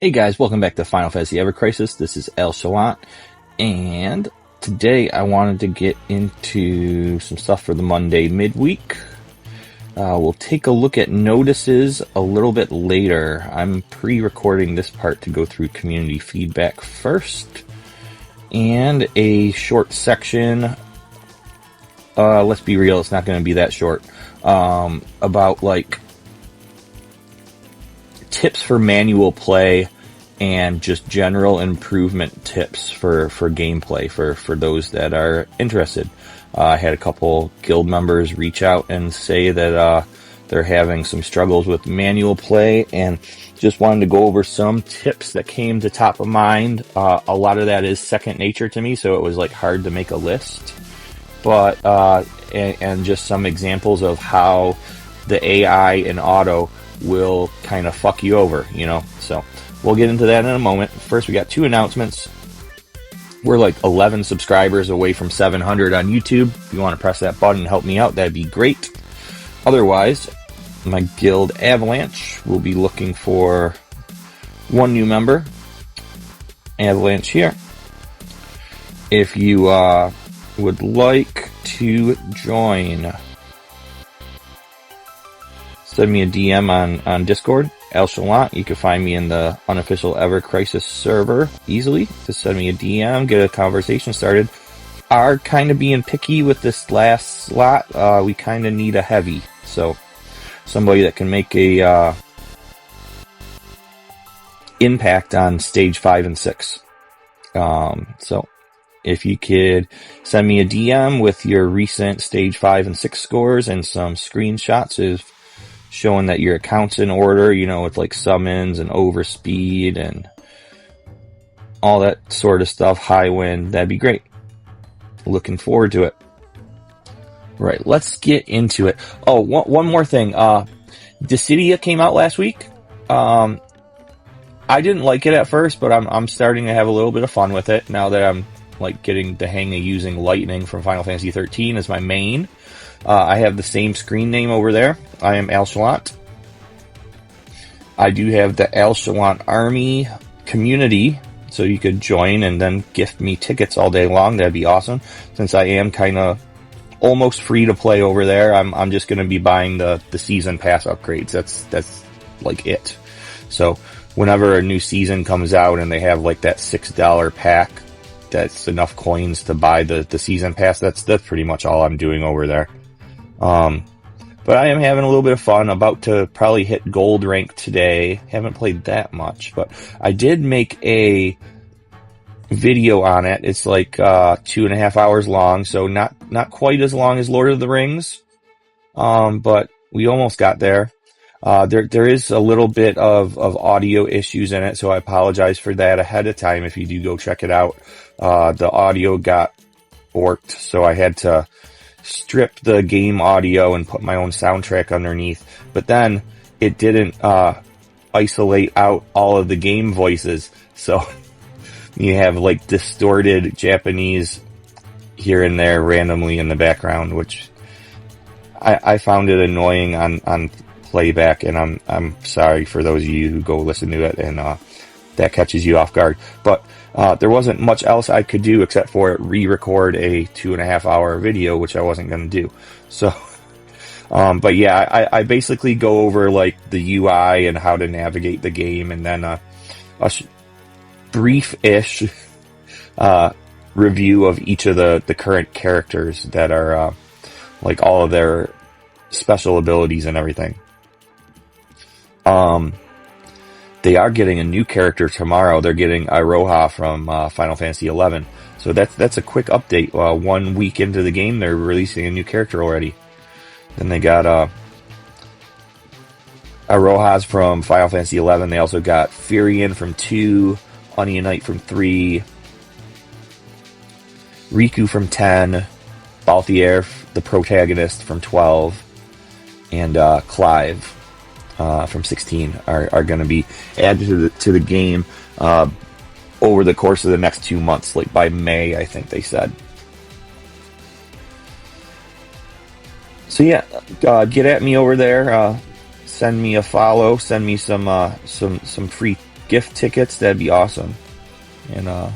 Hey guys, welcome back to Final Fantasy Ever Crisis. This is El Shalant, and today I wanted to get into some stuff for the Monday midweek. We'll take a look at notices a little bit later. I'm pre-recording this part to go through community feedback first, and a short section. Let's be real, it's not going to be that short. About like tips for manual play and just general improvement tips for gameplay for those that are interested. I had a couple guild members reach out and say that they're having some struggles with manual play, and just wanted to go over some tips that came to top of mind. A lot of that is second nature to me, so it was like hard to make a list. But and just some examples of how the AI and auto will kind of fuck you over, you know. So we'll get into that in a moment. First, we got two announcements. We're like 11 subscribers away from 700 on YouTube. If you want to press that button and help me out, that'd be great. Otherwise, my guild Avalanche will be looking for one new member. Avalanche here. If you would like to join, send me a DM on Discord, El Shalant. You can find me in the unofficial Ever Crisis server easily. Just send me a DM, get a conversation started. Are kind of being picky with this last slot. We kind of need a heavy, so somebody that can make a impact on stage 5 and 6. So if you could send me a DM with your recent stage 5 and 6 scores and some screenshots of showing that your account's in order, you know, with like summons and overspeed and all that sort of stuff, high wind, that'd be great. Looking forward to it. Right, let's get into it. Oh, one more thing. Dissidia came out last week. I didn't like it at first, but I'm starting to have a little bit of fun with it now that I'm like getting the hang of using Lightning from Final Fantasy 13 as my main. I have the same screen name over there. I am El Shalant. I do have the El Shalant Army community, so you could join and then gift me tickets all day long. That'd be awesome. Since I am kind of almost free to play over there, I'm just going to be buying the season pass upgrades. That's like it. So whenever a new season comes out and they have like that $6 pack, that's enough coins to buy the season pass. That's pretty much all I'm doing over there. But I am having a little bit of fun. About to probably hit gold rank today. Haven't played that much, but I did make a video on it. It's like 2.5 hours long, so not quite as long as Lord of the Rings. But we almost got there. There is a little bit of audio issues in it, so I apologize for that ahead of time if you do go check it out. The audio got borked, so I had to strip the game audio and put my own soundtrack underneath, but then it didn't isolate out all of the game voices, so you have like distorted Japanese here and there randomly in the background, which I found it annoying on playback, and I'm sorry for those of you who go listen to it and that catches you off guard. But there wasn't much else I could do except for re-record a 2.5 hour video, which I wasn't going to do. So, but yeah, I basically go over like the UI and how to navigate the game, and then a brief-ish review of each of the current characters that are like all of their special abilities and everything. They are getting a new character tomorrow. They're getting Iroha from Final Fantasy 11. So that's a quick update. 1 week into the game, they're releasing a new character already. Then they got Iroha's from Final Fantasy 11. They also got Furion from 2, Onion Knight from 3, Riku from 10, Balthier, the protagonist, from 12, and Clive from 16 are going to be added to the game over the course of the next 2 months, like by May, I think they said. So yeah, get at me over there. Send me a follow. Send me some free gift tickets, that'd be awesome. And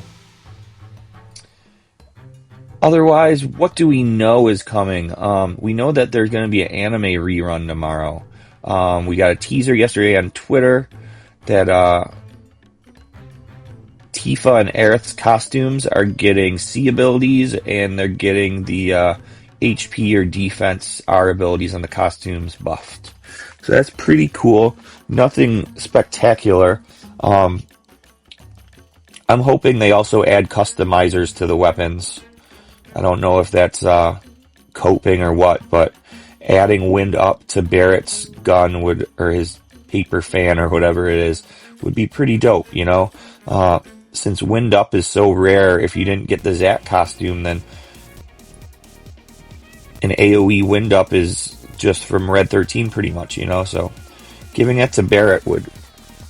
otherwise, what do we know is coming? We know that there's going to be an anime rerun tomorrow. We got a teaser yesterday on Twitter that Tifa and Aerith's costumes are getting C abilities, and they're getting the HP or defense R abilities on the costumes buffed. So that's pretty cool. Nothing spectacular. I'm hoping they also add customizers to the weapons. I don't know if that's coping or what, but adding wind up to Barrett's gun would, or his paper fan or whatever it is, would be pretty dope, you know? Since wind up is so rare, if you didn't get the Zack costume, then an AoE wind up is just from Red 13 pretty much, you know? So giving it to Barrett would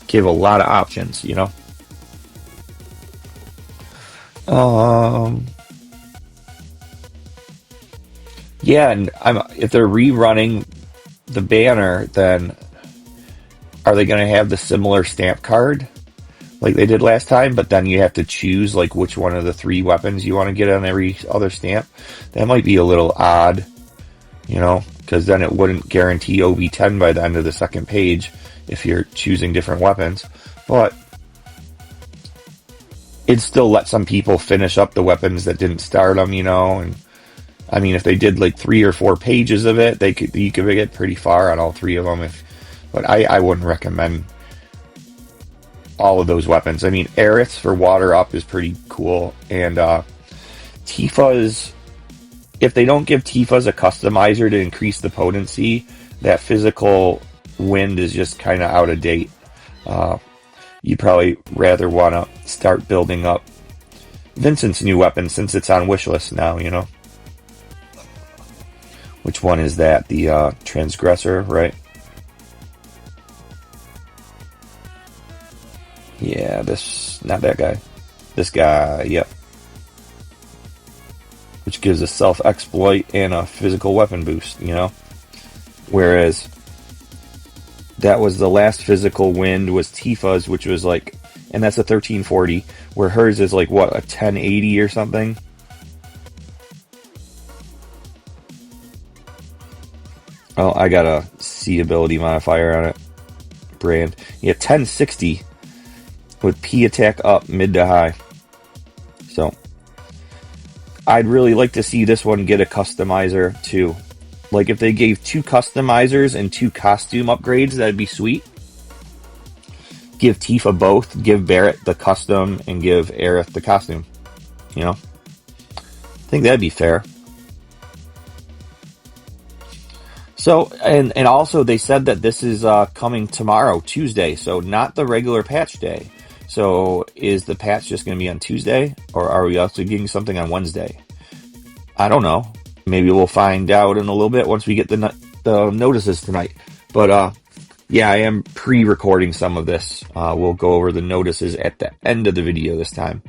give a lot of options, you know? Yeah, and if they're rerunning the banner, then are they going to have the similar stamp card like they did last time? But then you have to choose like which one of the 3 weapons you want to get on every other stamp. That might be a little odd, you know, because then it wouldn't guarantee OB10 by the end of the second page if you're choosing different weapons. But it'd still let some people finish up the weapons that didn't start them, you know. And I mean, if they did like 3 or 4 pages of it, you could get pretty far on all 3 of them. But I wouldn't recommend all of those weapons. I mean, Aerith's for water up is pretty cool, and Tifa's, if they don't give Tifa's a customizer to increase the potency, that physical wind is just kind of out of date. You'd probably rather want to start building up Vincent's new weapon since it's on wishlist now, you know. Which one is that? The Transgressor, right? Yeah, not that guy. This guy, yep. Which gives a self-exploit and a physical weapon boost, you know? Whereas that was the last physical wind was Tifa's, which was like, and that's a 1340, where hers is like, what, a 1080 or something? Oh, I got a C ability modifier on it. Brand. Yeah, 1060 with P attack up, mid to high. So, I'd really like to see this one get a customizer too. Like if they gave 2 customizers and 2 costume upgrades, that'd be sweet. Give Tifa both, give Barrett the custom, and give Aerith the costume. You know? I think that'd be fair. So, and also they said that this is coming tomorrow, Tuesday, so not the regular patch day. So is the patch just going to be on Tuesday, or are we also getting something on Wednesday? I don't know. Maybe we'll find out in a little bit once we get the notices tonight. But yeah, I am pre-recording some of this. We'll go over the notices at the end of the video this time.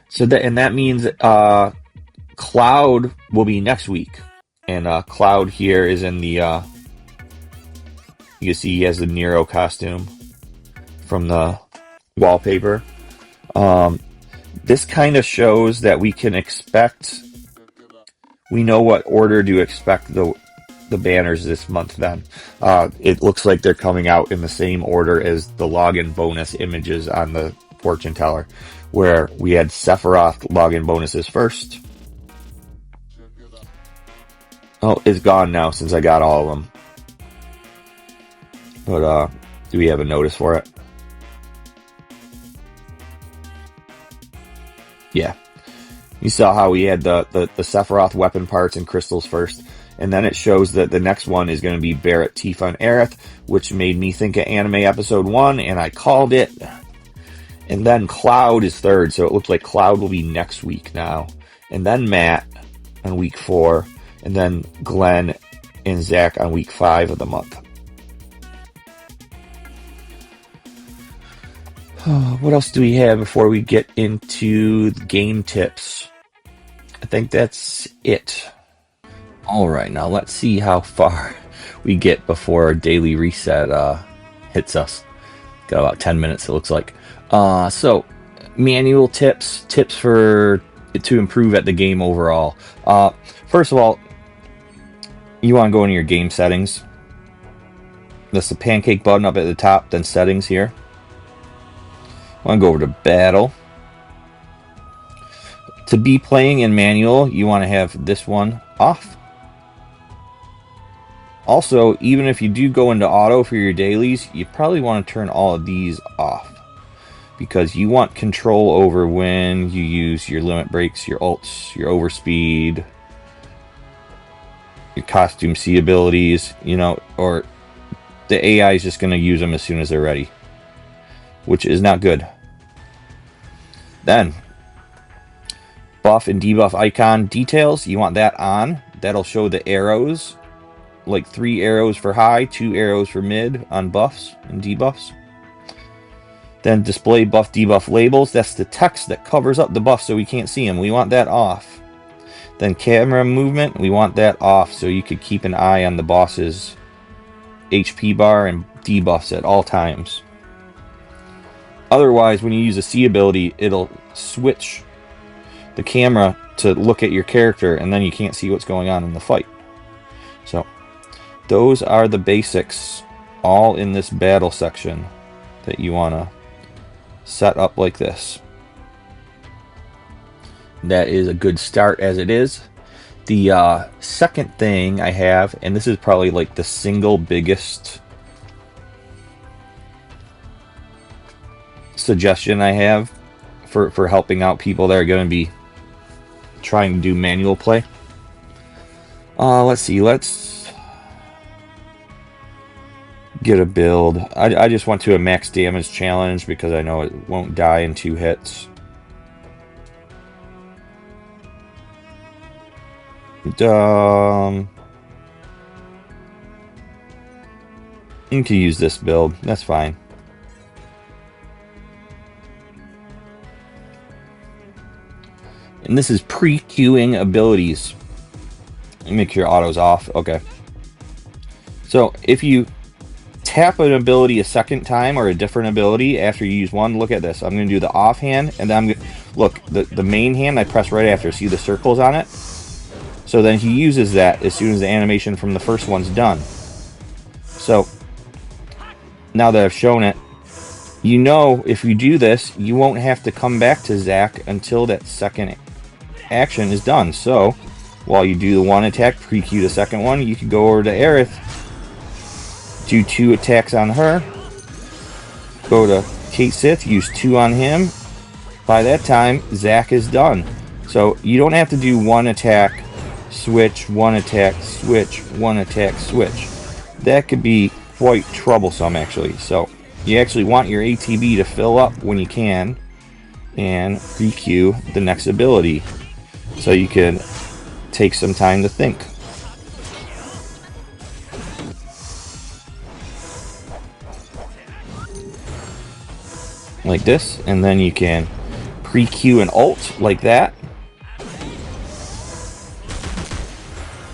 So that means Cloud will be next week, and Cloud here is in the. You can see he has the Nero costume from the wallpaper. This kind of shows that we can expect. We know what order to expect the banners this month. Then it looks like they're coming out in the same order as the login bonus images on the fortune teller, where we had Sephiroth login bonuses first. Oh, it's gone now since I got all of them. But, do we have a notice for it? Yeah. You saw how we had the Sephiroth weapon parts and crystals first. And then it shows that the next one is going to be Barrett, Tifa, and Aerith, which made me think of Anime Episode 1, and I called it. And then Cloud is third, so it looks like Cloud will be next week now. And then Matt on week 4. And then Glenn and Zach on week 5 of the month. What else do we have before we get into the game tips? I think that's it. Alright, now let's see how far we get before our daily reset hits us. Got about 10 minutes, it looks like. So, manual tips for to improve at the game overall. First of all, you want to go into your game settings. That's the pancake button up at the top, then settings here. I want to go over to battle. To be playing in manual, you want to have this one off. Also, even if you do go into auto for your dailies, you probably want to turn all of these off, because you want control over when you use your limit breaks, your ults, your overspeed, your costume C abilities, you know, or the AI is just going to use them as soon as they're ready, which is not good. Then, buff and debuff icon details, you want that on. That'll show the arrows, like 3 arrows for high, 2 arrows for mid on buffs and debuffs. Then display buff debuff labels, that's the text that covers up the buff so we can't see them. We want that off. Then camera movement, we want that off so you could keep an eye on the boss's HP bar and debuffs at all times. Otherwise, when you use a C ability, it'll switch the camera to look at your character, and then you can't see what's going on in the fight. So, those are the basics, all in this battle section that you want to set up like this. That is a good start as it is. The second thing I have, and this is probably like the single biggest suggestion I have for helping out people that are going to be trying to do manual play. Let's see, let's get a build. I just went to a max damage challenge because I know it won't die in 2 hits. You can use this build, that's fine. And this is pre-queuing abilities. Make your autos off. Okay. So if you tap an ability a second time or a different ability after you use one, look at this. I'm going to do the offhand, and then I'm going to look the main hand I press right after. See the circles on it? So then he uses that as soon as the animation from the first one's done. So now that I've shown it, you know if you do this, you won't have to come back to Zack until that second action is done. So while you do the one attack, pre-queue the second one, you can go over to Aerith, do 2 attacks on her, go to Kate Sith, use 2 on him. By that time, Zack is done. So you don't have to do 1 attack, switch, 1 attack, switch, 1 attack, switch. That could be quite troublesome, actually. So you actually want your ATB to fill up when you can and pre-queue the next ability so you can take some time to think. Like this, and then you can pre-queue an ult like that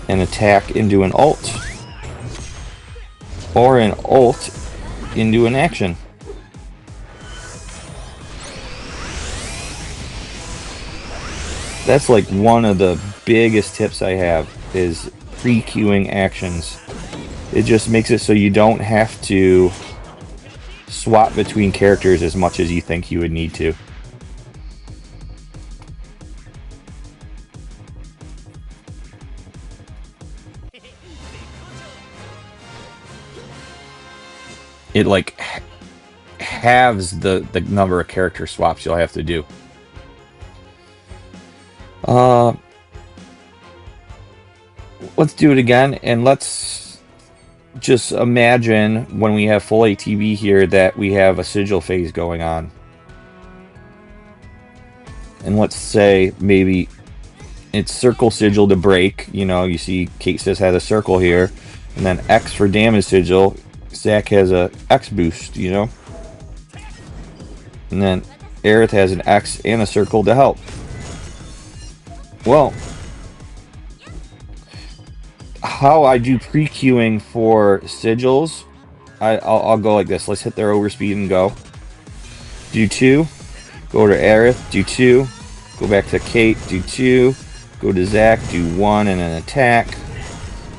and attack into an ult, or an ult into an action. That's like one of the biggest tips I have, is pre-queuing actions. It just makes it so you don't have to swap between characters as much as you think you would need to. It like halves the number of character swaps you'll have to do. Let's do it again, and let's just imagine when we have full ATB here that we have a sigil phase going on. And let's say maybe it's circle sigil to break. You know, you see Kate says has a circle here, and then X for damage sigil. Zack has a X boost, you know. And then Aerith has an X and a circle to help. Well, how I do pre-queuing for sigils I'll go like this. Let's hit their overspeed and go. Do 2. Go to Aerith. Do 2. Go back to Kate. Do 2. Go to Zac. Do 1 and an attack.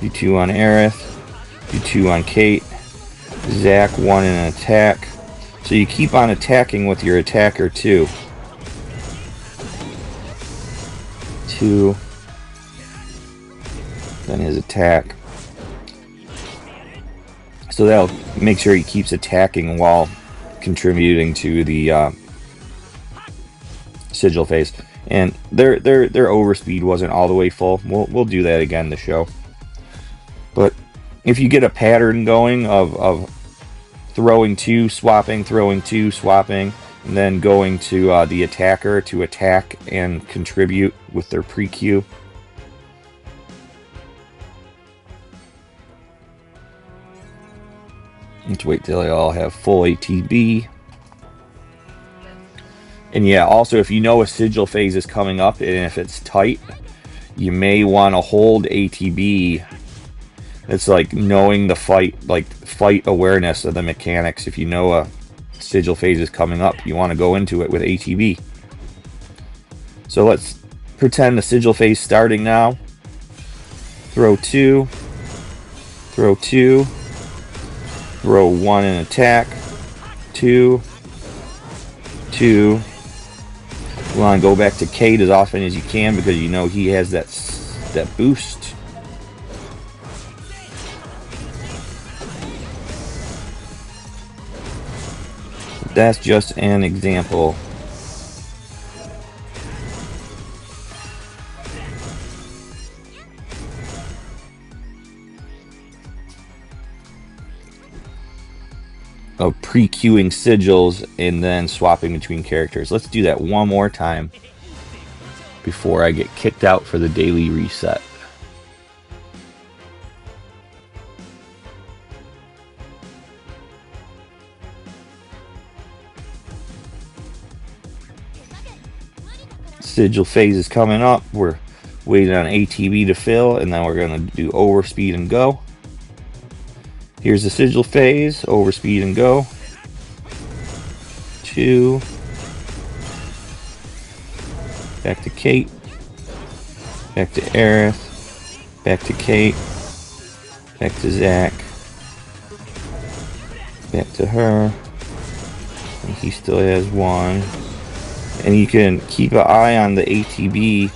Do 2 on Aerith. Do 2 on Kate. Zac 1 and an attack. So you keep on attacking with your attacker too. 2. Then his attack. So that'll make sure he keeps attacking while contributing to the sigil phase. And their overspeed wasn't all the way full. We'll do that again this show. But if you get a pattern going of throwing 2, swapping, throwing 2, swapping, and then going to the attacker to attack and contribute with their pre-Q. Let's wait till they all have full ATB. And yeah, also if you know a sigil phase is coming up and if it's tight, you may want to hold ATB. It's like knowing the fight, like fight awareness of the mechanics. If you know a sigil phase is coming up, you want to go into it with ATB. So let's pretend the sigil phase starting now. Throw 2. Throw 2. Throw 1 and attack. 2. 2. You want to go back to Kate as often as you can because you know he has that boost. That's just an example. Of pre-queuing sigils and then swapping between characters. Let's do that one more time before I get kicked out for the daily reset. Sigil phase is coming up. We're waiting on ATB to fill, and then we're going to do overspeed and go. Here's the sigil phase, overspeed and go. 2. Back to Kate. Back to Aerith. Back to Kate. Back to Zac. Back to her. And he still has 1. And you can keep an eye on the ATB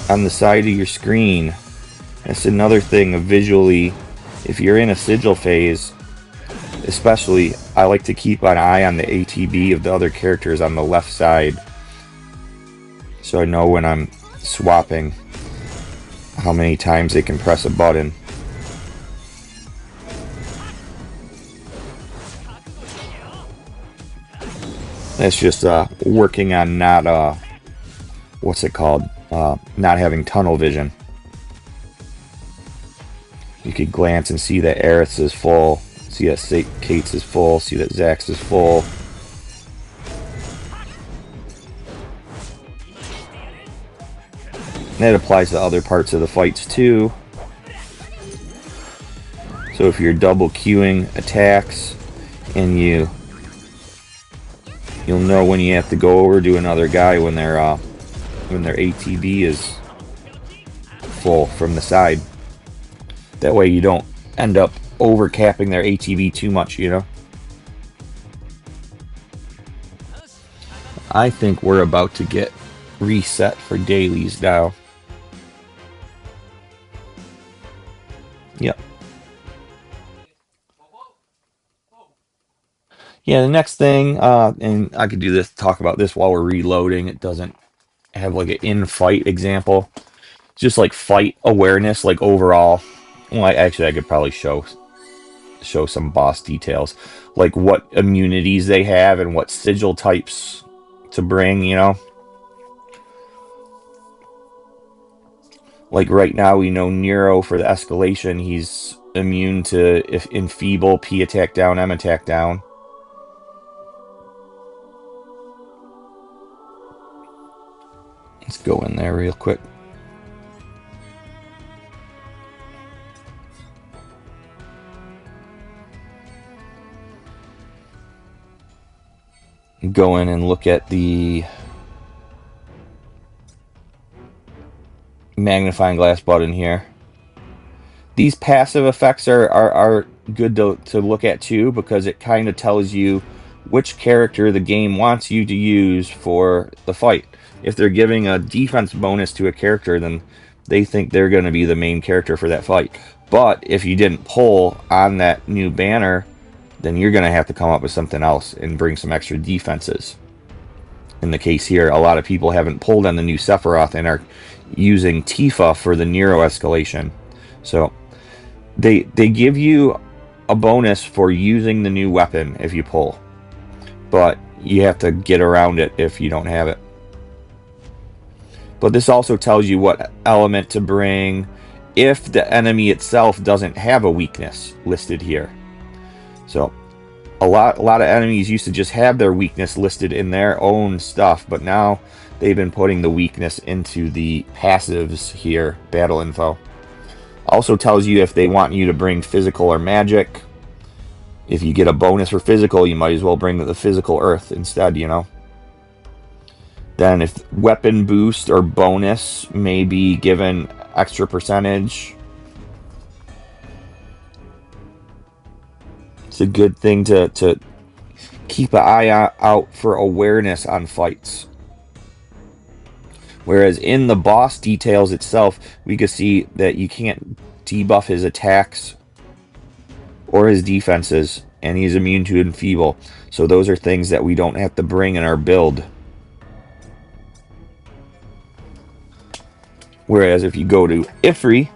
on the side of your screen. That's another thing of visually. If you're in a sigil phase, especially, I like to keep an eye on the ATB of the other characters on the left side. So I know when I'm swapping how many times they can press a button. That's just working on not, what's it called? Not having tunnel vision. You could glance and see that Aerith's is full, see that Kate's is full, see that Zac's is full. And that applies to other parts of the fights too. So if you're double queuing attacks and you'll know when you have to go over to another guy when their ATB is full from the side. That way you don't end up overcapping their ATB too much, you know? I think we're about to get reset for dailies now. Yep. Yeah, the next thing, and I could do this, talk about this while we're reloading. It doesn't have like an in-fight example. Just like fight awareness, like overall. Well, actually, I could probably show some boss details, like what immunities they have and what sigil types to bring, you know. Like right now, we know Nero for the escalation, he's immune to if enfeeble, P attack down, M attack down. Let's go in there real quick. go in and look at the magnifying glass button here. These passive effects are good to look at too, because it kind of tells you which character the game wants you to use for the fight. If they're giving a defense bonus to a character, then they think they're going to be the main character for that fight. But if you didn't pull on that new banner, then you're going to have to come up with something else and bring some extra defenses. In the case here, a lot of people haven't pulled on the new Sephiroth and are using Tifa for the Nero escalation. So they give you a bonus for using the new weapon if you pull, but you have to get around it if you don't have it. But this also tells you what element to bring if the enemy itself doesn't have a weakness listed here. So a lot of enemies used to just have their weakness listed in their own stuff, but now they've been putting the weakness into the passives here, battle info. Also tells you if they want you to bring physical or magic. If you get a bonus for physical, you might as well bring the physical earth instead, you know. Then if weapon boost or bonus may be given extra percentage. It's a good thing to keep an eye out for awareness on fights. Whereas in the boss details itself, we could see that you can't debuff his attacks or his defenses, and he's immune to enfeeble. So those are things that we don't have to bring in our build. Whereas if you go to Ifri,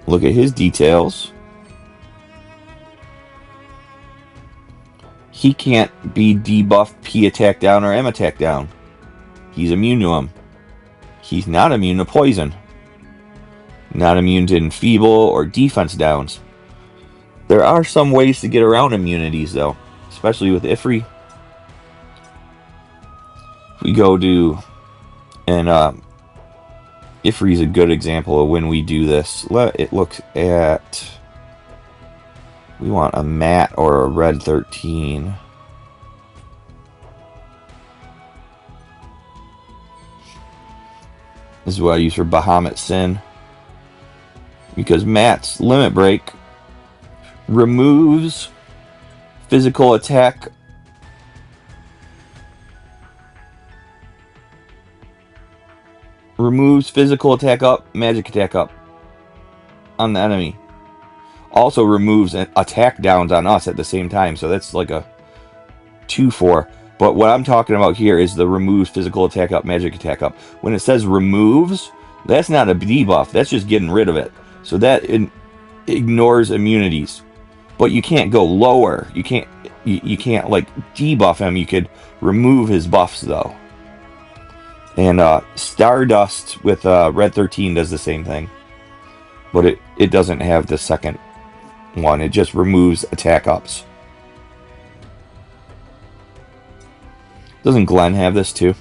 look at his details. He can't be debuffed P attack down or M attack down. He's immune to them. He's not immune to poison. Not immune to enfeeble or defense downs. There are some ways to get around immunities though, especially with Ifri. If we go to, and Ifri's a good example of when we do this. It looks at, we want a matte or a red 13. This is what I use for Bahamut Sin. Because Matt's Limit Break removes physical attack up, magic attack up on the enemy. Also removes attack downs on us at the same time, so that's like a 2-4. But what I'm talking about here is the removes physical attack up, magic attack up. When it says removes, that's not a debuff, that's just getting rid of it. So that ignores immunities. But you can't go lower. You can't like debuff him. You could remove his buffs though. And Stardust with Red 13 does the same thing. But it doesn't have the second one. It just removes attack ups. Doesn't Glenn have this too?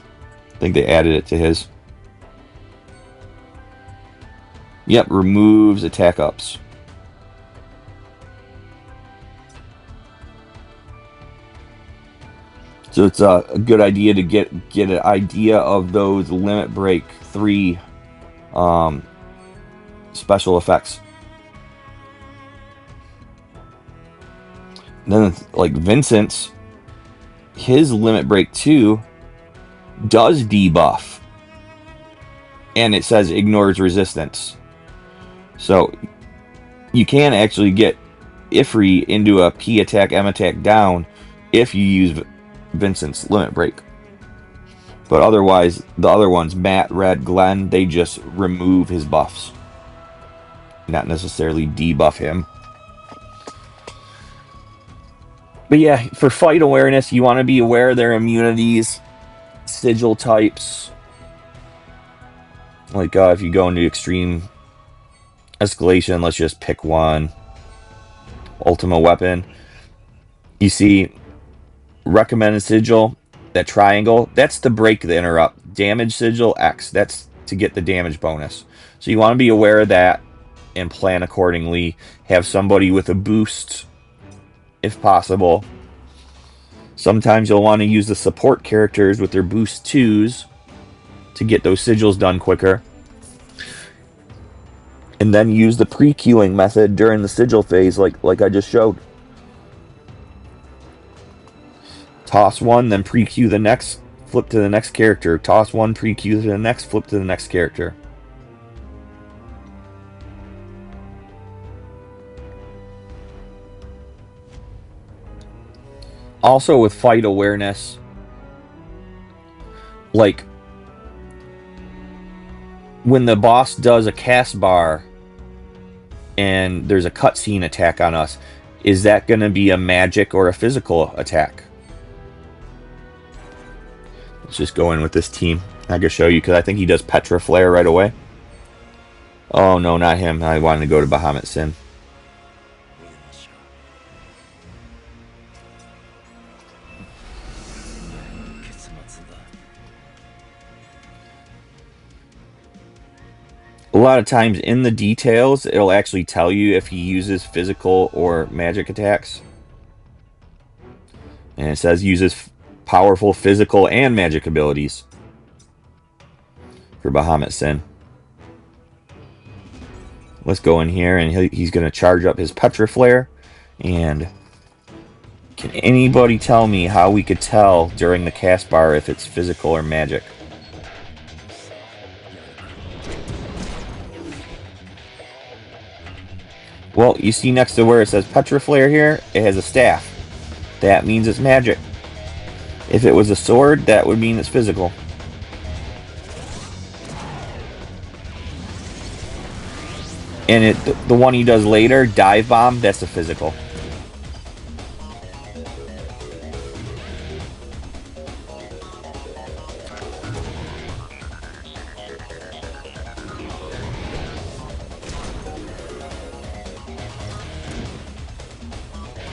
I think they added it to his. Yep, removes attack ups. So it's a good idea to get an idea of those Limit Break 3 special effects. And then like Vincent's, his Limit Break 2 does debuff. And it says ignores resistance. So you can actually get Ifri into a P attack, M attack down if you use Vincent's Limit Break. But otherwise, the other ones, Matt, Red, Glenn, they just remove his buffs. Not necessarily debuff him. But yeah, for fight awareness, you want to be aware of their immunities, sigil types. Like if you go into extreme escalation, let's just pick one. Ultima weapon. You see recommended sigil, that triangle, that's to break the interrupt. Damage sigil, X, that's to get the damage bonus. So you want to be aware of that and plan accordingly. Have somebody with a boost if possible. Sometimes you'll want to use the support characters with their boost 2s to get those sigils done quicker. And then use the pre-queuing method during the sigil phase like I just showed. Toss one, then pre-queue the next, flip to the next character. Toss one, pre-queue to the next, flip to the next character. Also with fight awareness, like when the boss does a cast bar and there's a cutscene attack on us, is that going to be a magic or a physical attack? Let's just go in with this team. I can show you because I think he does Petra Flare right away. Oh no, not him. I wanted to go to Bahamut Sin. A lot of times in the details, it'll actually tell you if he uses physical or magic attacks. And it says uses powerful physical and magic abilities for Bahamut Sin. Let's go in here, and he's going to charge up his Petra Flare. And can anybody tell me how we could tell during the cast bar if it's physical or magic? Well, you see next to where it says Petra Flare here, it has a staff. That means it's magic. If it was a sword, that would mean it's physical. And the one he does later, Dive Bomb, that's a physical.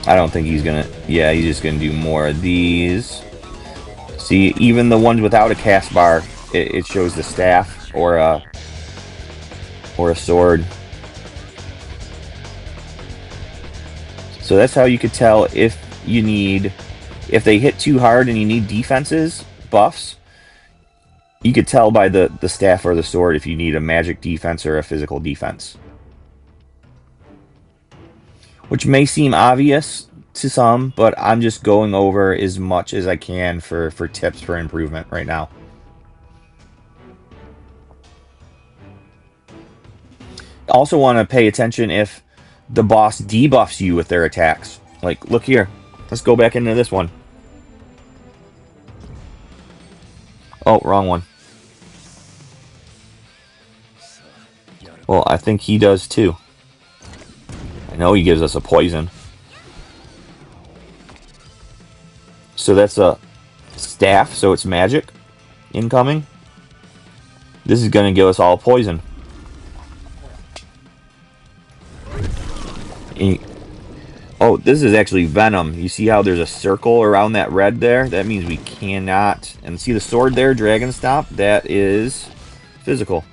I don't think he's gonna... Yeah, he's just gonna do more of these. See, even the ones without a cast bar, it shows the staff or a sword. So that's how you could tell if they hit too hard and you need defenses, buffs. You could tell by the staff or the sword if you need a magic defense or a physical defense. Which may seem obvious to some, but I'm just going over as much as I can for tips for improvement right now. Also want to pay attention if the boss debuffs you with their attacks. Like, look here. Let's go back into this one. Oh, wrong one. Well, I think he does too. I know he gives us a poison. So that's a staff, so it's magic incoming. This is going to give us all poison. Oh, this is actually venom. You see how there's a circle around that red there? That means we cannot. And see the sword there, Dragon Stomp? That is physical.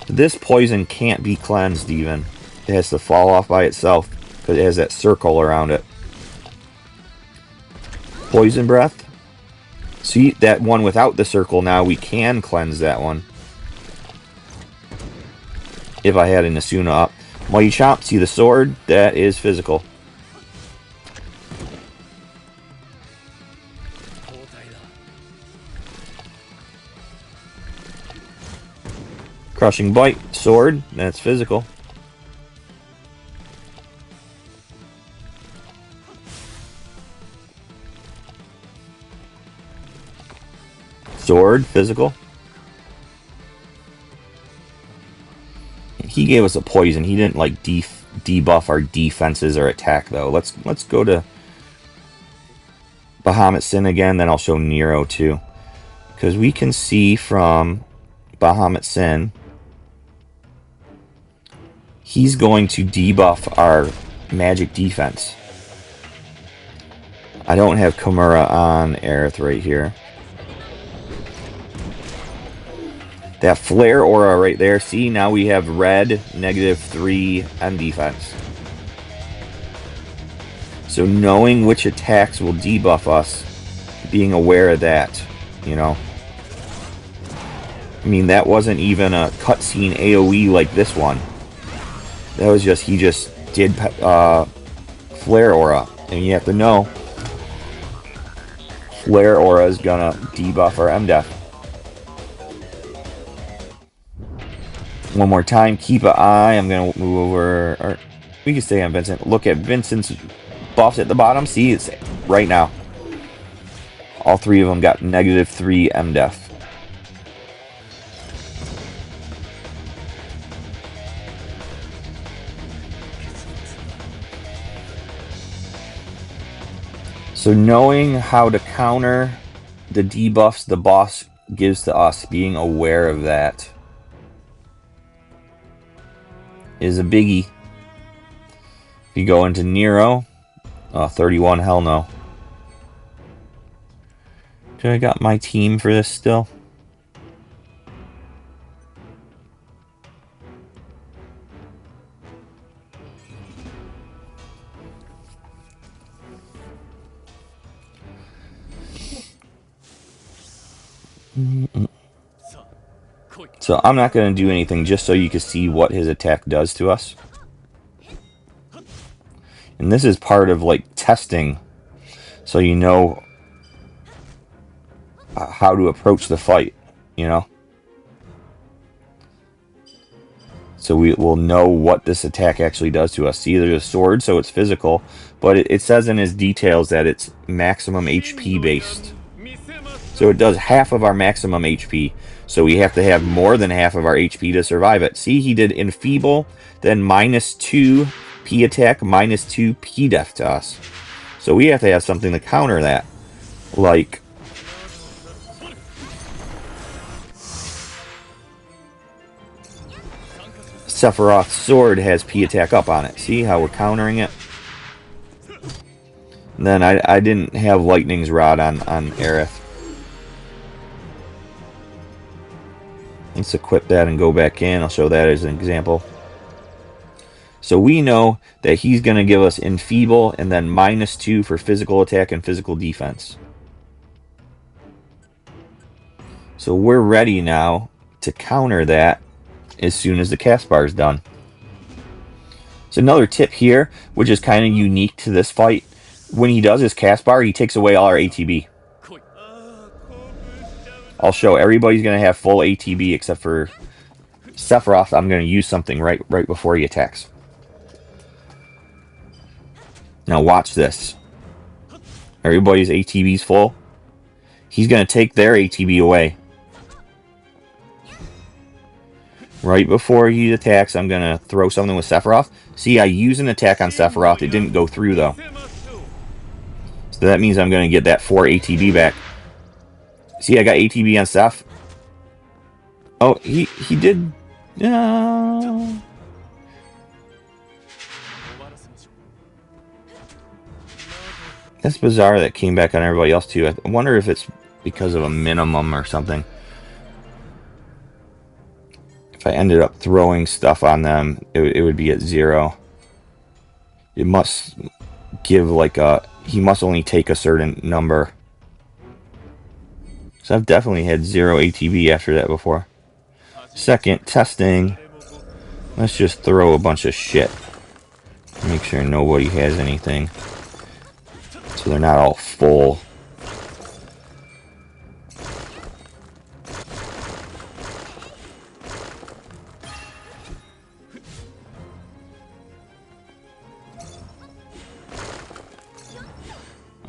This poison can't be cleansed even. It has to fall off by itself because it has that circle around it. Poison Breath. See, that one without the circle now, we can cleanse that one. If I had an Asuna up. Mighty Chomp, see the sword? That is physical. Crushing Bite, sword, that's physical. Sword, physical. He gave us a poison. He didn't like debuff our defenses or attack though. Let's go to Bahamut Sin again, then I'll show Nero too. Because we can see from Bahamut Sin, he's going to debuff our magic defense. I don't have Kimura on Aerith right here. That flare aura right there. See, now we have red, -3 on defense. So knowing which attacks will debuff us, being aware of that, you know. I mean, that wasn't even a cutscene AoE like this one. That was just, he just did flare aura. And you have to know, flare aura is gonna debuff our MDef. One more time, keep an eye. I'm gonna move over, or we can stay on Vincent. Look at Vincent's buffs at the bottom. See, it's right now. All three of them got -3 MDef. So knowing how to counter the debuffs the boss gives to us, being aware of that, is a biggie. If you go into Nero, 31, hell no. Do I got my team for this still? So I'm not going to do anything, just so you can see what his attack does to us. And this is part of like testing, so you know how to approach the fight, you know. So we will know what this attack actually does to us. See, there's a sword, so it's physical, but it says in his details that it's maximum HP based. So it does half of our maximum HP. So we have to have more than half of our HP to survive it. See, he did Enfeeble, then -2 P attack, -2 P def to us. So we have to have something to counter that. Like, Sephiroth's sword has P attack up on it. See how we're countering it? And then I didn't have Lightning's Rod on Aerith. Let's equip that and go back in. I'll show that as an example. So we know that he's going to give us Enfeeble and then -2 for physical attack and physical defense. So we're ready now to counter that as soon as the cast bar is done. So another tip here, which is kind of unique to this fight, when he does his cast bar, he takes away all our ATB. I'll show everybody's going to have full ATB except for Sephiroth. I'm going to use something right before he attacks. Now watch this. Everybody's ATB's full. He's going to take their ATB away. Right before he attacks, I'm going to throw something with Sephiroth. See, I use an attack on Sephiroth. It didn't go through, though. So that means I'm going to get that 4 ATB back. See, I got ATB on Seph. Oh, he did... That's bizarre that came back on everybody else, too. I wonder if it's because of a minimum or something. If I ended up throwing stuff on them, it would be at 0. It must give like a... He must only take a certain number. So I've definitely had 0 ATB after that before. Second, testing. Let's just throw a bunch of shit. Make sure nobody has anything. So they're not all full.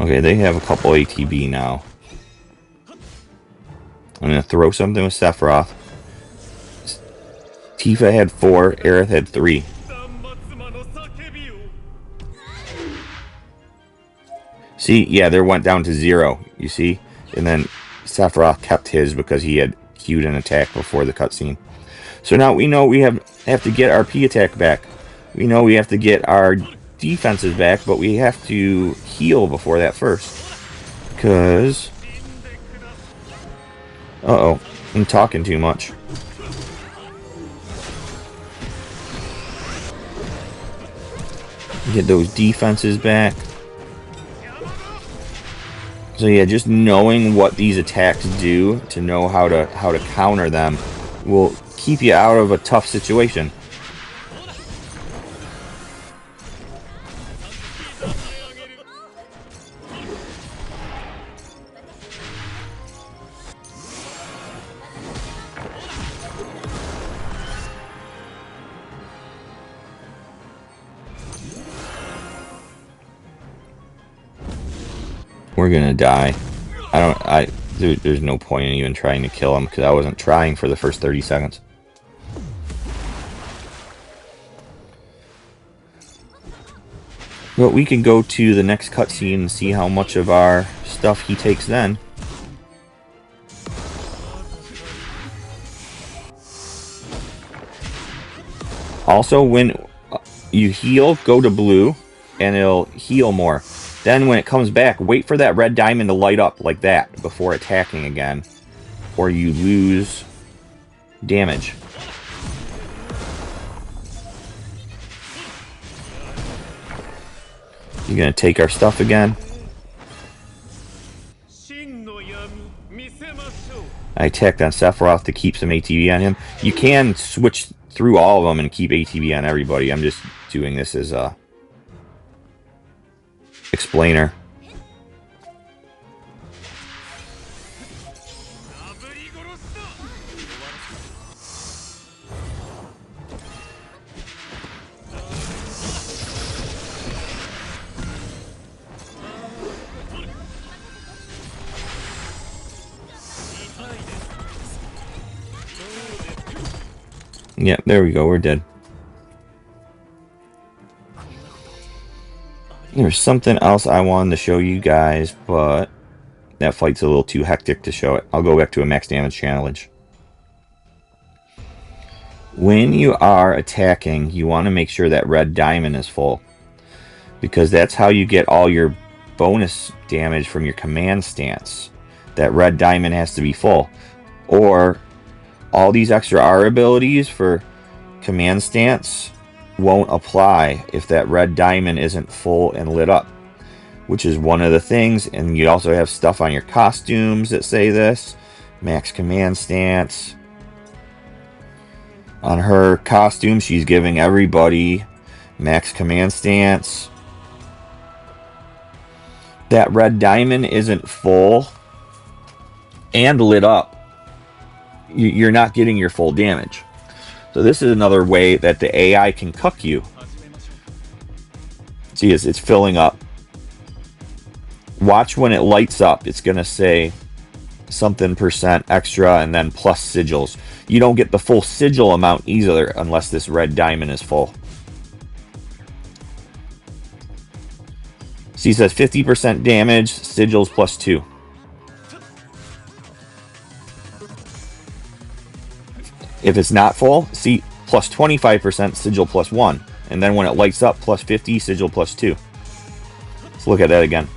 Okay, they have a couple ATB now. I'm going to throw something with Sephiroth. Tifa had 4, Aerith had 3. See, yeah, there went down to 0, you see? And then Sephiroth kept his because he had queued an attack before the cutscene. So now we know we have to get our P attack back. We know we have to get our defenses back, but we have to heal before that first. Because... Uh-oh. I'm talking too much. Get those defenses back. So yeah, just knowing what these attacks do to know how to counter them will keep you out of a tough situation. We're gonna die. There's no point in even trying to kill him because I wasn't trying for the first 30 seconds. But we can go to the next cutscene and see how much of our stuff he takes then. Also, when you heal, go to blue, and it'll heal more. Then when it comes back, wait for that red diamond to light up like that before attacking again, or you lose damage. You're gonna take our stuff again. I attacked on Sephiroth to keep some ATB on him. You can switch through all of them and keep ATB on everybody. I'm just doing this as a explainer. Yeah, there we go, we're dead. There's something else I wanted to show you guys, but that fight's a little too hectic to show it. I'll go back to a max damage challenge. When you are attacking, you want to make sure that red diamond is full, because that's how you get all your bonus damage from your command stance. That red diamond has to be full, or all these extra R abilities for command stance won't apply if that red diamond isn't full and lit up, which is one of the things. And you also have stuff on your costumes that say this. Max command stance. On her costume, she's giving everybody max command stance. That red diamond isn't full and lit up, you're not getting your full damage. So this is another way that the AI can cuck you. See, it's filling up. Watch when it lights up. It's going to say something % extra and then plus sigils. You don't get the full sigil amount either unless this red diamond is full. See, it says 50% damage, sigils +2. If it's not full, see, plus 25%, sigil +1. And then when it lights up, plus 50, sigil +2. Let's look at that again.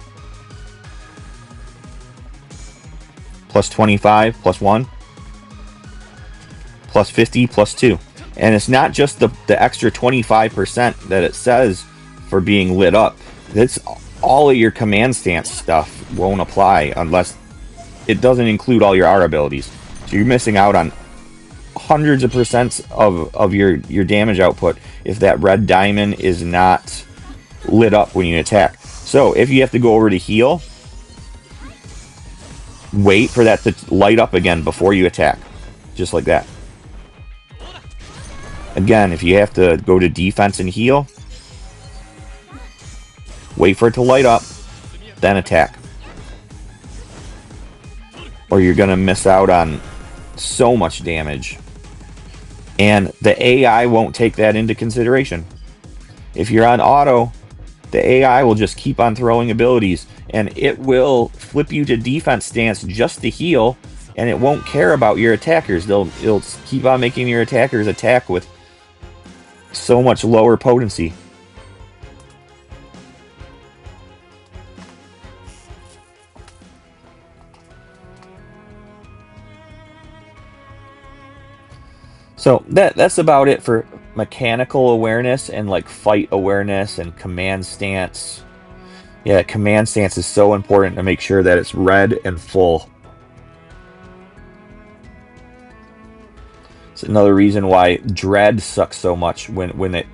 Plus 25, +1. Plus 50, +2. And it's not just the extra 25% that it says for being lit up. It's all of your command stance stuff won't apply unless it doesn't include all your R abilities. So you're missing out on hundreds of % of your damage output if that red diamond is not lit up when you attack. So if you have to go over to heal, wait for that to light up again before you attack. Just like that. Again, if you have to go to defense and heal, wait for it to light up, then attack. Or you're going to miss out on so much damage. And the AI won't take that into consideration. If you're on auto, the AI will just keep on throwing abilities, and it will flip you to defense stance just to heal, and it won't care about your attackers. It'll keep on making your attackers attack with so much lower potency. So that's about it for mechanical awareness and like fight awareness and command stance. Yeah, command stance is so important to make sure that it's red and full. It's another reason why Dread sucks so much. When it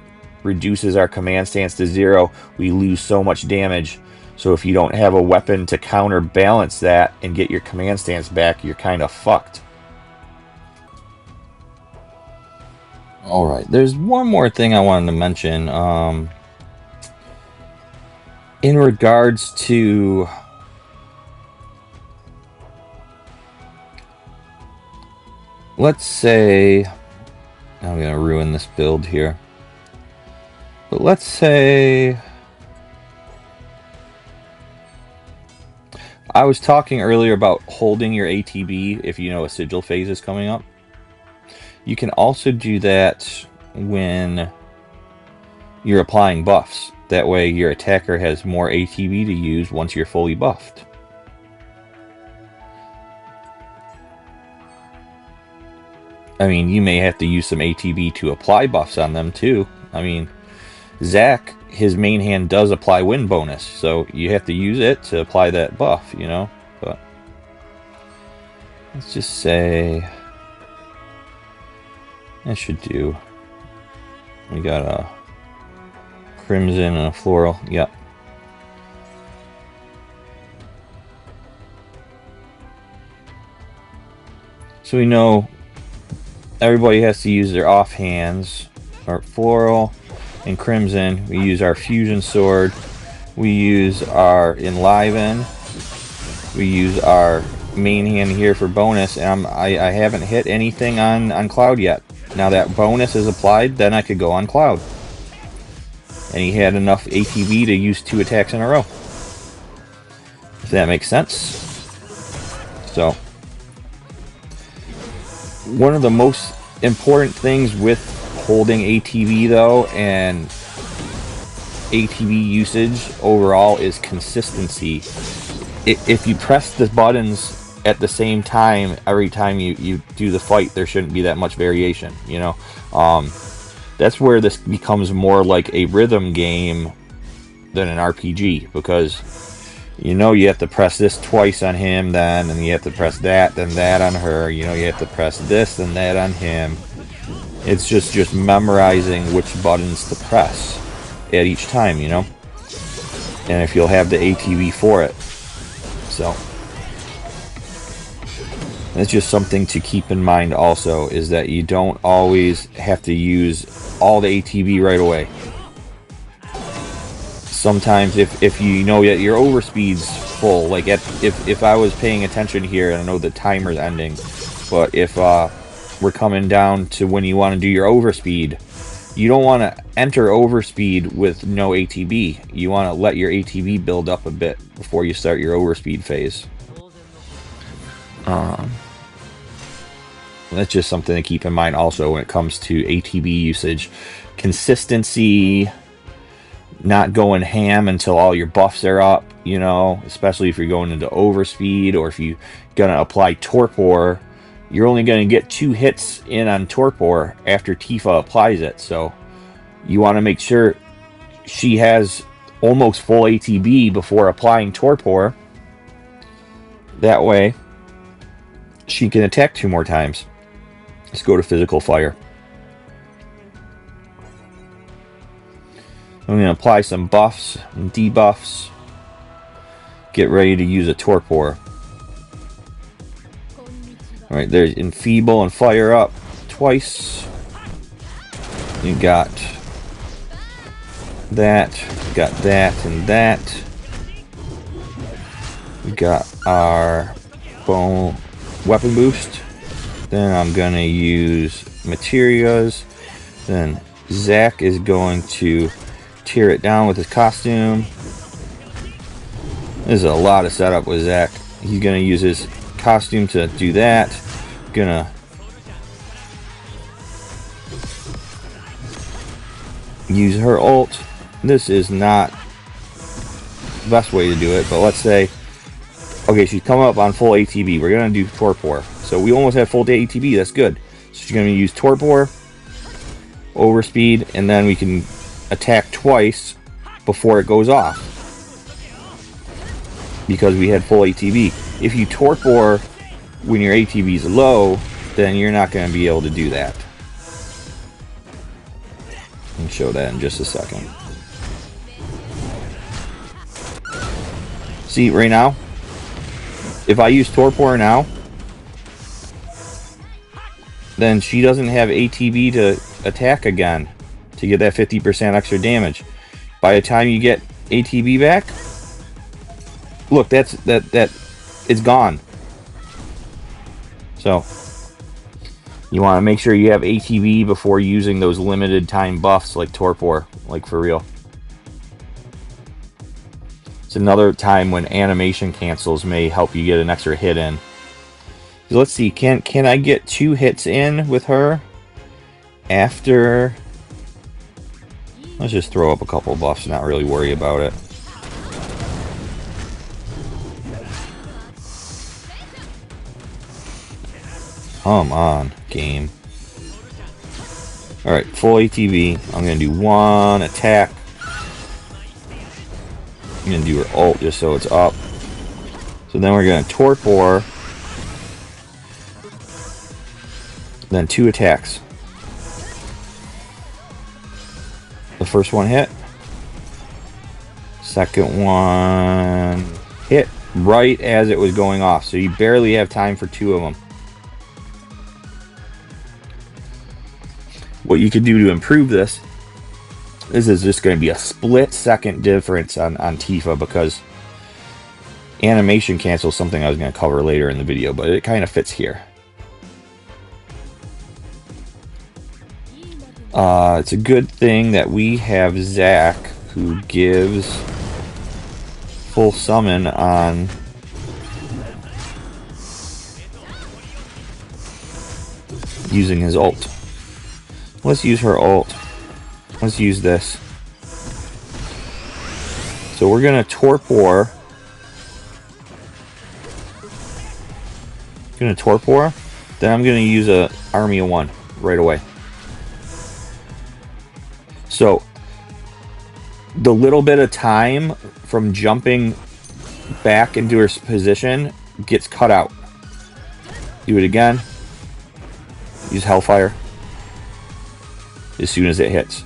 reduces our command stance to 0, we lose so much damage. So if you don't have a weapon to counterbalance that and get your command stance back, you're kind of fucked. Alright, there's one more thing I wanted to mention. In regards to... let's say... I'm going to ruin this build here. But let's say... I was talking earlier about holding your ATB if you know a sigil phase is coming up. You can also do that when you're applying buffs. That way your attacker has more ATB to use once you're fully buffed. I mean, you may have to use some ATB to apply buffs on them too. I mean, Zac, his main hand does apply wind bonus, so you have to use it to apply that buff, you know? But let's just say... that should do. We got a crimson and a floral. Yep. So we know everybody has to use their offhands. Our floral and crimson. We use our fusion sword. We use our enliven. We use our main hand here for bonus. And I haven't hit anything on Cloud yet. Now that bonus is applied, then I could go on Cloud. And he had enough ATB to use 2 attacks in a row. If that makes sense. So, one of the most important things with holding ATB though, and ATB usage overall, is consistency. If you press the buttons at the same time every time you do the fight, there shouldn't be that much variation, you know. That's where this becomes more like a rhythm game than an RPG, because you know you have to press this twice on him, then, and you have to press that, then that on her. You know, you have to press this, then that on him. It's just memorizing which buttons to press at each time, you know. And if you'll have the ATB for it. So it's just something to keep in mind also, is that you don't always have to use all the ATB right away. Sometimes if you know that your overspeed's full, like if I was paying attention here, and I know the timer's ending, but if we're coming down to when you want to do your overspeed, you don't want to enter overspeed with no ATB. You want to let your ATB build up a bit before you start your overspeed phase. That's just something to keep in mind also when it comes to ATB usage. Consistency, not going ham until all your buffs are up, you know, especially if you're going into overspeed, or if you're going to apply torpor. You're only going to get 2 hits in on torpor after Tifa applies it, so you want to make sure she has almost full ATB before applying torpor. That way she can attack 2 more times. Let's go to physical fire. I'm going to apply some buffs and debuffs. Get ready to use a torpor. Alright, there's enfeeble and fire up twice. You got that, and that. We got our bone weapon boost. Then I'm gonna use materials. Then Zac is going to tear it down with his costume. There's a lot of setup with Zac. He's gonna use his costume to do that. Gonna use her ult. This is not the best way to do it, but let's say, okay, she's coming up on full ATB. We're gonna do torpor, so we almost have full ATB. That's good. she's going to use Torpor, Overspeed, and then we can attack twice before it goes off, because we had full ATB. If you Torpor when your ATB is low, then you're not going to be able to do that. I'll show that in just a second. See, right now, if I use Torpor now, then she doesn't have ATB to attack again to get that 50% extra damage. By the time you get ATB back, look, it's gone. So you want to make sure you have ATB before using those limited time buffs like Torpor, like for real. It's another time when animation cancels may help you get an extra hit in. So let's see, can I get 2 hits in with her after? Let's just throw up a couple buffs, not really worry about it. Come on, game. Alright, full ATB. I'm going to do 1 attack. I'm going to do her ult just so it's up. So then we're going to Torpor. Then 2 attacks. The first one hit. Second one hit right as it was going off. So you barely have time for 2 of them. What you could do to improve this is just going to be a split-second difference on Tifa, because animation cancel is something I was going to cover later in the video, but it kind of fits here. It's a good thing that we have Zac, who gives full summon on using his ult. Let's use her ult. Let's use this. So we're going to Torpor. Then I'm going to use a army of 1 right away. So the little bit of time from jumping back into her position gets cut out. Do it again. Use Hellfire as soon as it hits.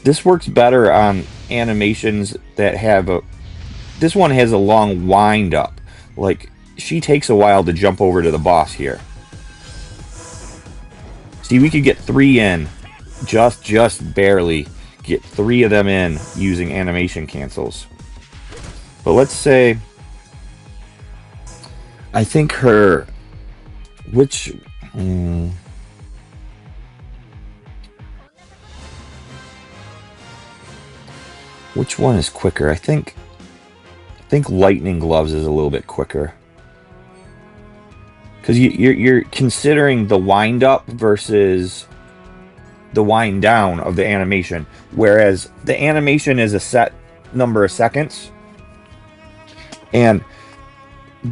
This works better on animations that have a... This one has a long wind up. Like, she takes a while to jump over to the boss here. See, we could get 3 in. Just barely get 3 of them in using animation cancels. But let's say... I think her... Which... Which one is quicker? I think Lightning Gloves is a little bit quicker, because you're considering the wind up versus the wind down of the animation, whereas the animation is a set number of seconds, and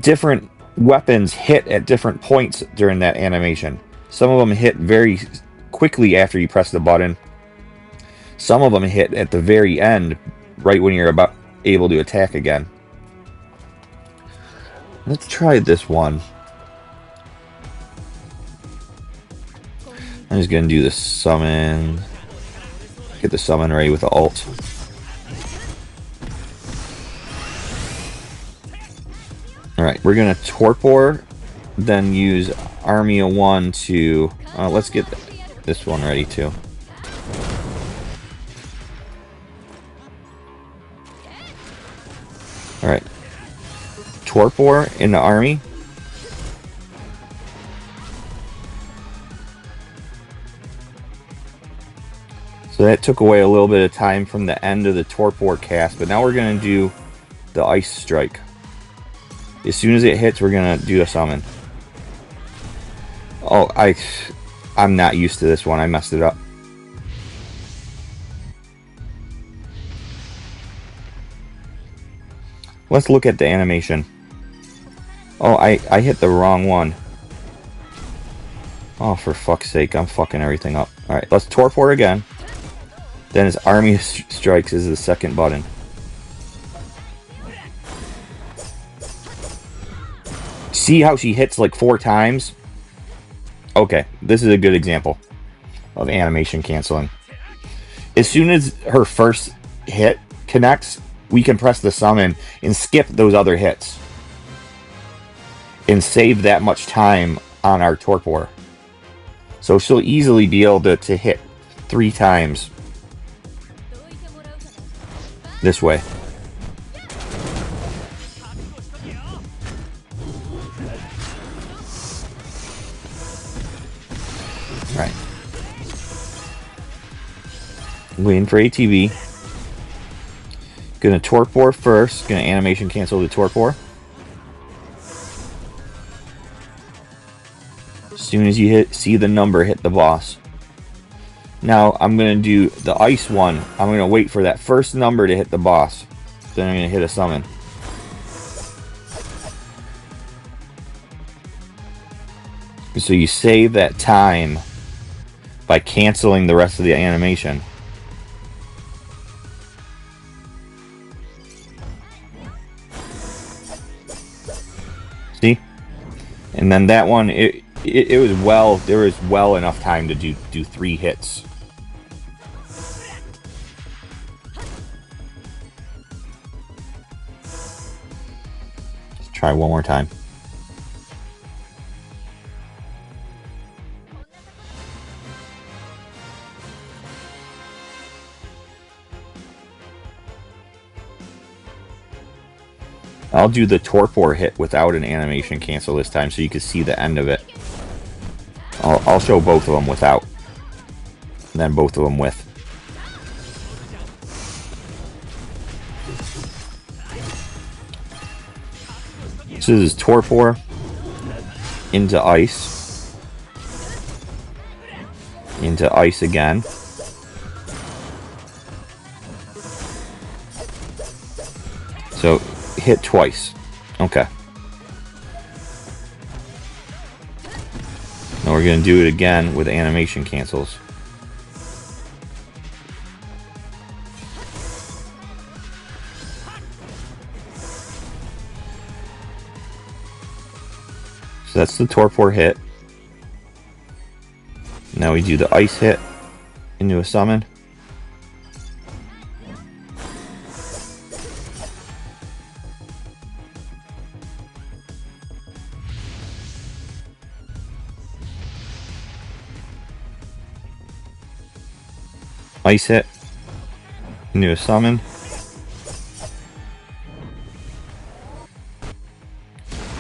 different weapons hit at different points during that animation. Some of them hit very quickly after you press the button. Some of them hit at the very end, right when you're about able to attack again. Let's try this one. I'm just going to do the summon. Get the summon ready with the ult. Alright, we're going to Torpor, then use Army of 1 to... let's get this one ready too. Alright. Torpor in the army. So that took away a little bit of time from the end of the Torpor cast, but now we're going to do the Ice Strike. As soon as it hits, we're going to do a summon. Oh, I'm not used to this one. I messed it up. Let's look at the animation. Oh, I hit the wrong one. Oh, for fuck's sake, I'm fucking everything up. Alright, let's torpor again. Then his army of strikes is the second button. See how she hits like 4 times? Okay, this is a good example of animation canceling. As soon as her first hit connects, we can press the summon and skip those other hits. And save that much time on our torpor. So she'll easily be able to hit 3 times this way. Right. Waiting for ATV. Gonna torpor first. Gonna animation cancel the torpor. As soon as you see the number hit the boss. Now I'm gonna do the ice one. I'm gonna wait for that first number to hit the boss. Then I'm gonna hit a summon. So you save that time by canceling the rest of the animation. See? And then that one, it was there was well enough time to do 3 hits. Let's try one more time. I'll do the torpor hit without an animation cancel this time so you can see the end of it. I'll show both of them without, and then both of them with. So this is torpor into ice again. So hit twice. Okay. Now we're going to do it again with animation cancels. So that's the torpor hit. Now we do the ice hit into a summon. Ice hit into a summon.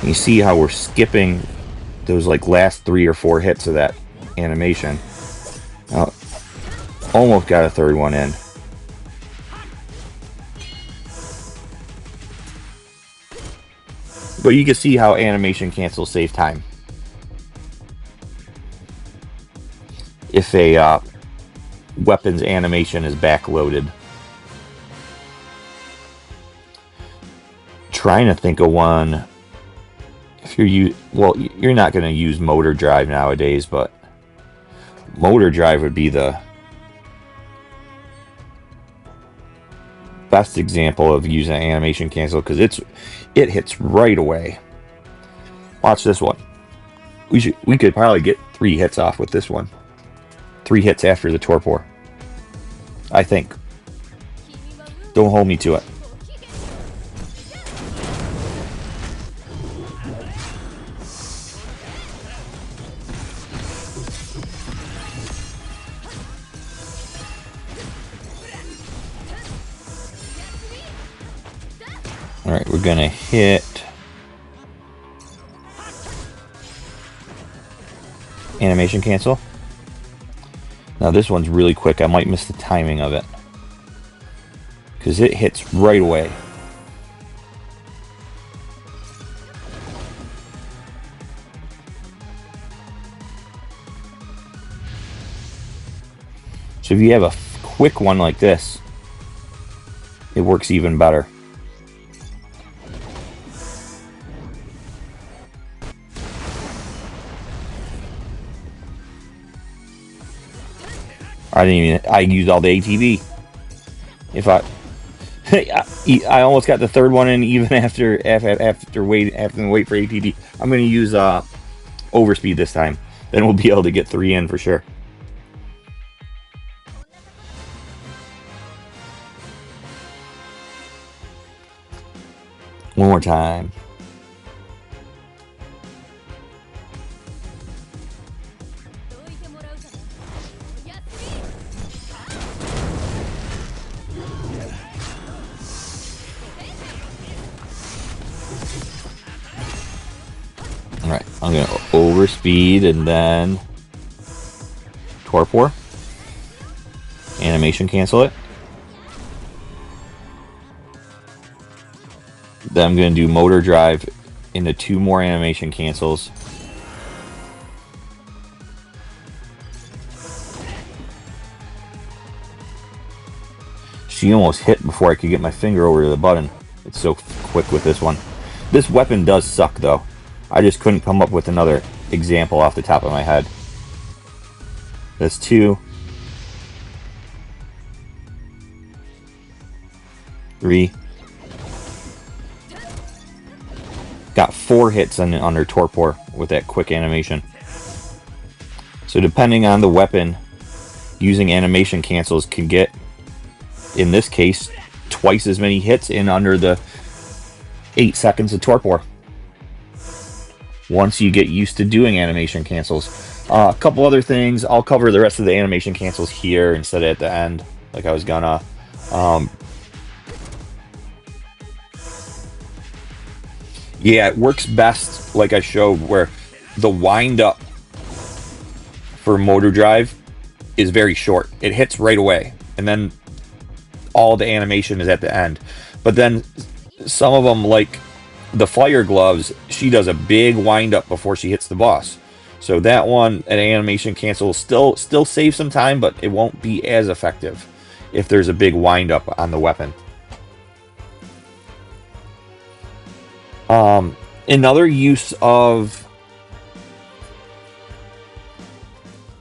You see how we're skipping those like last 3 or 4 hits of that animation. Almost got a third one in. But you can see how animation cancels save time. If a weapons animation is backloaded. Trying to think of one. If you're not going to use motor drive nowadays, but motor drive would be the best example of using animation cancel because it hits right away. Watch this one. We could probably get 3 hits off with this one. 3 hits after the torpor, I think. Don't hold me to it. Alright, we're gonna hit animation cancel. Now this one's really quick. I might miss the timing of it because it hits right away. So if you have a quick one like this, it works even better. I didn't even. I used all the ATB. If I almost got the third one in even after wait for ATB. I'm going to use overspeed this time. Then we'll be able to get 3 in for sure. One more time. Alright, I'm going to overspeed and then torpor. Animation cancel it. Then I'm going to do motor drive into 2 more animation cancels. She almost hit before I could get my finger over to the button. It's so quick with this one. This weapon does suck though. I just couldn't come up with another example off the top of my head. That's 2. 3. Got 4 hits under torpor with that quick animation. So depending on the weapon, using animation cancels can get, in this case, twice as many hits in under the 8 seconds of torpor. Once you get used to doing animation cancels. A couple other things. I'll cover the rest of the animation cancels here instead of at the end, like I was gonna. Yeah, it works best, like I showed, where the wind up for motor drive is very short. It hits right away, and then all the animation is at the end. But then some of them, like the fire gloves, she does a big wind up before she hits the boss. So that one, an animation cancel, still save some time, but it won't be as effective if there's a big wind up on the weapon. Another use of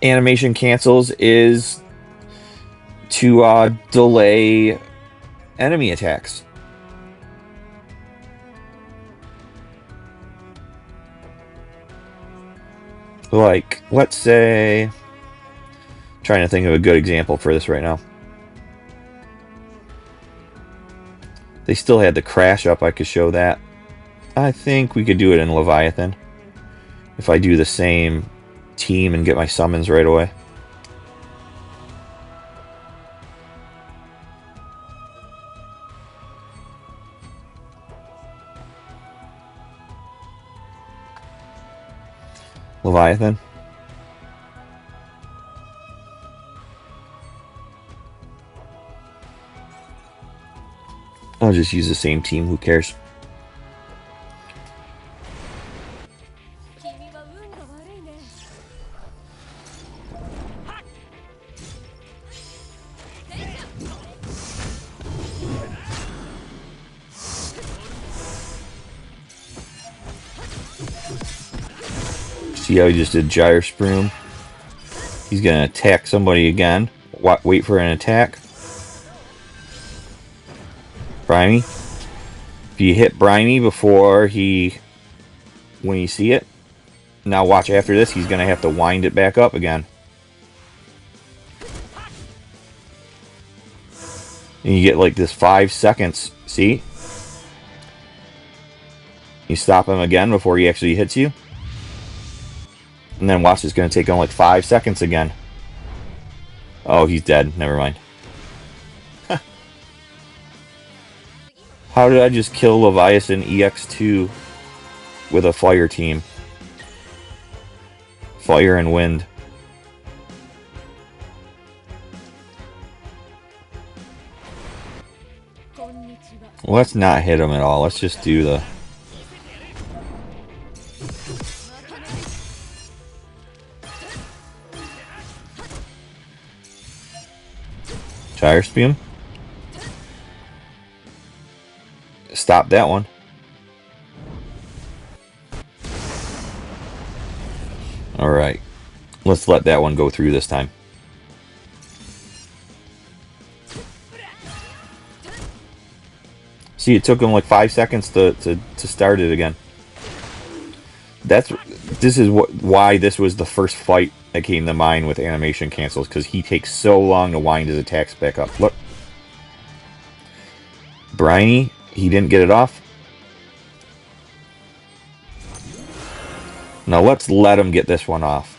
animation cancels is to delay enemy attacks. Like, let's say, trying to think of a good example for this right now. They still had the crash up, I could show that. I think we could do it in Leviathan if I do the same team and get my summons right away. Leviathan. I'll just use the same team, who cares? See how he just did Gyre Sproom? He's going to attack somebody again. Wait for an attack. Brimy. If you hit Brimy before when you see it, now watch after this, he's going to have to wind it back up again. And you get like this 5 seconds. See? You stop him again before he actually hits you. And then watch, it's going to take him like 5 seconds again. Oh, he's dead. Never mind. How did I just kill Leviathan EX2 with a fire team? Fire and wind. Well, let's not hit him at all. Let's just do the... Gyre Sproom. Stop that one. Alright. Let's let that one go through this time. See, it took him like 5 seconds to start it again. This is why this was the first fight that came to mind with animation cancels, because he takes so long to wind his attacks back up. Look. Briny, he didn't get it off. Now let's let him get this one off.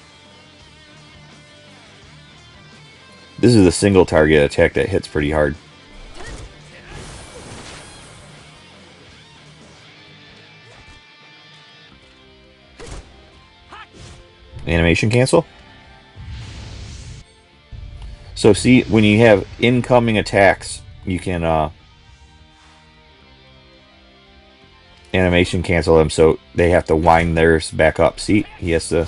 This is a single target attack that hits pretty hard. Animation cancel. So see, when you have incoming attacks, you can animation cancel them, so they have to wind theirs back up. See, he has to.